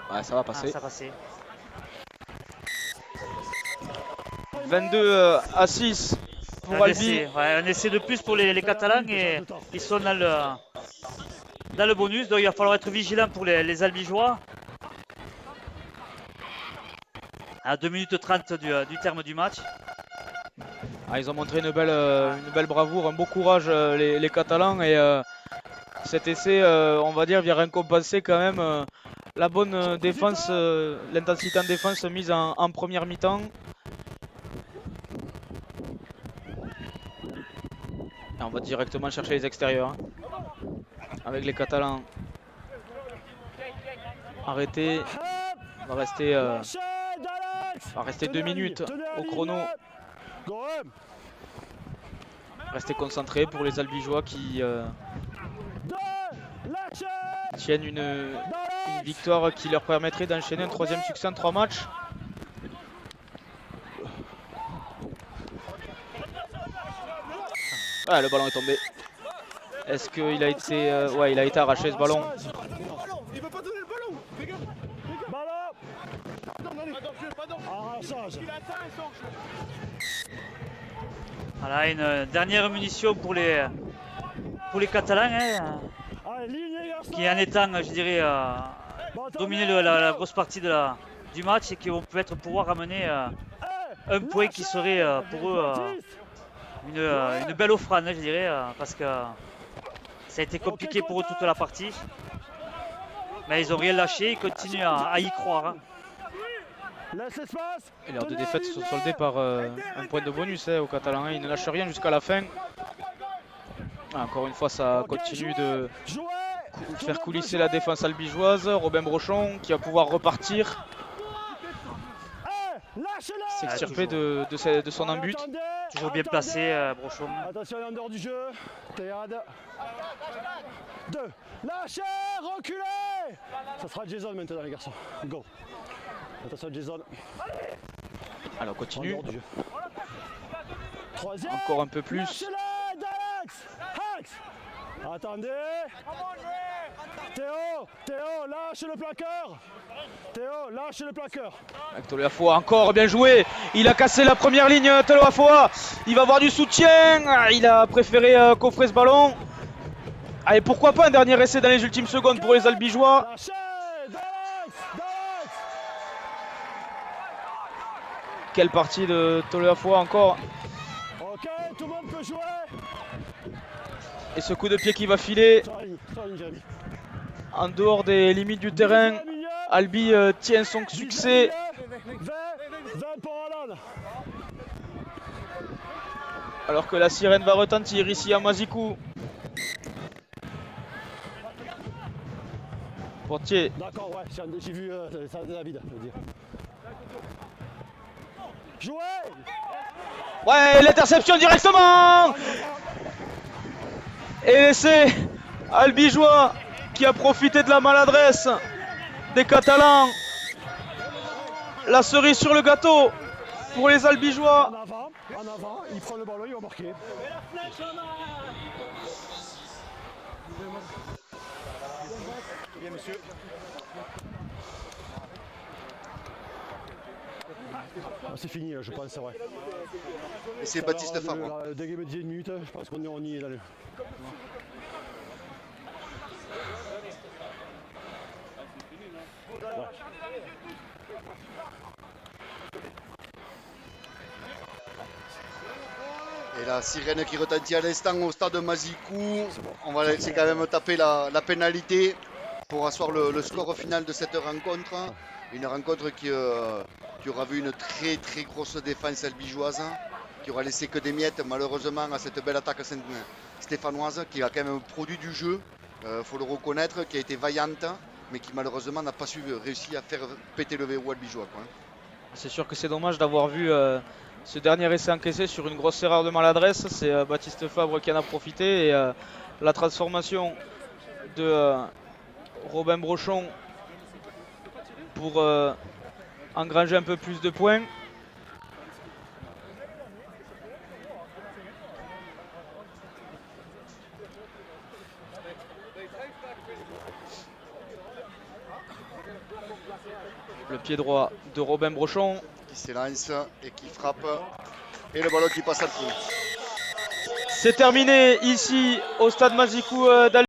S1: Ouais, ça va passer.
S3: Ah, ça va passer.
S1: 22 à 6 pour Albi.
S3: Un essai de plus pour les Catalans et ils sont dans le bonus. Donc il va falloir être vigilant pour les Albigeois. À 2 minutes 30 du terme du match.
S1: Ah, ils ont montré une belle bravoure, un beau courage les Catalans et cet essai, on va dire, vient récompenser quand même la bonne défense, l'intensité en défense mise en première mi-temps. Et on va directement chercher les extérieurs hein, avec les Catalans arrêtés. On va rester 2 minutes au chrono. Rester concentré pour les Albigeois qui tiennent une victoire qui leur permettrait d'enchaîner un 3e succès en 3 matchs. Ah, le ballon est tombé. Est-ce qu'il a été... ouais, il a été arraché ce ballon.
S5: Il veut pas donner le ballon. Fais gaffe.
S3: Voilà, une dernière munition pour les Catalans. Hein, qui en étant, je dirais, dominer la grosse partie du match et qui vont peut-être pouvoir ramener un point qui serait pour eux une belle offrande, je dirais, parce que ça a été compliqué pour eux toute la partie. Mais ils n'ont rien lâché, ils continuent à y croire.
S1: Et leurs deux défaites se sont soldées par un point de bonus aux Catalans. Ils ne lâchent rien jusqu'à la fin. Encore une fois, ça continue de faire coulisser la défense albigeoise. Robin Brochon qui va pouvoir repartir. S'extirper de son embut.
S3: Toujours bien placé, Brochon.
S2: Attention, en dehors du jeu. Théade. 2. Lâchez, reculez. Ça sera Jason maintenant, les garçons. Go. Attention, Jason.
S1: Alors, on continue.
S2: Troisième.
S1: Encore un peu plus.
S2: Attendez. Théo, lâche le plaqueur. Théo, lâche le plaqueur.
S1: Avec Toloafoa, encore bien joué. Il a cassé la première ligne, Toloafoa. Il va avoir du soutien. Il a préféré coffrer ce ballon. Allez, pourquoi pas un dernier essai dans les ultimes secondes pour les Albigeois. Quelle partie de Toloafoa encore.
S2: Ok, tout le monde peut jouer.
S1: Et ce coup de pied qui va filer en dehors des limites du terrain. Albi tient son succès. Alors que la sirène va retentir ici à Mazikou. Portier.
S2: D'accord, ouais, j'ai vu ça, David, je veux dire. Jouez.
S1: Ouais, l'interception directement. Et c'est Albigeois qui a profité de la maladresse des Catalans. La cerise sur le gâteau pour les Albigeois.
S2: En avant, il prend le ballon, il va marquer. Bien, monsieur. C'est fini, je pense, c'est vrai.
S6: Et c'est Baptiste Fabre.
S2: Dès qu'il me dit 1 minute, je pense qu'on y est là.
S6: Et la sirène qui retentit à l'instant au stade de Mazikou. On va laisser quand même taper la pénalité pour asseoir le score final de cette rencontre. Une rencontre qui aura vu une très grosse défense albigeoise, qui aura laissé que des miettes malheureusement à cette belle attaque stéphanoise qui a quand même produit du jeu, faut le reconnaître, qui a été vaillante, mais qui malheureusement n'a pas su réussir à faire péter le verrou albigeois.
S1: C'est sûr que c'est dommage d'avoir vu ce dernier essai encaissé sur une grosse erreur de maladresse. C'est Baptiste Fabre qui en a profité et la transformation de Robin Brochon pour engranger un peu plus de points. Le pied droit de Robin Brochon.
S6: Qui s'élance et qui frappe. Et le ballon qui passe à le trou.
S1: C'est terminé ici au stade Mazikou d'Albi.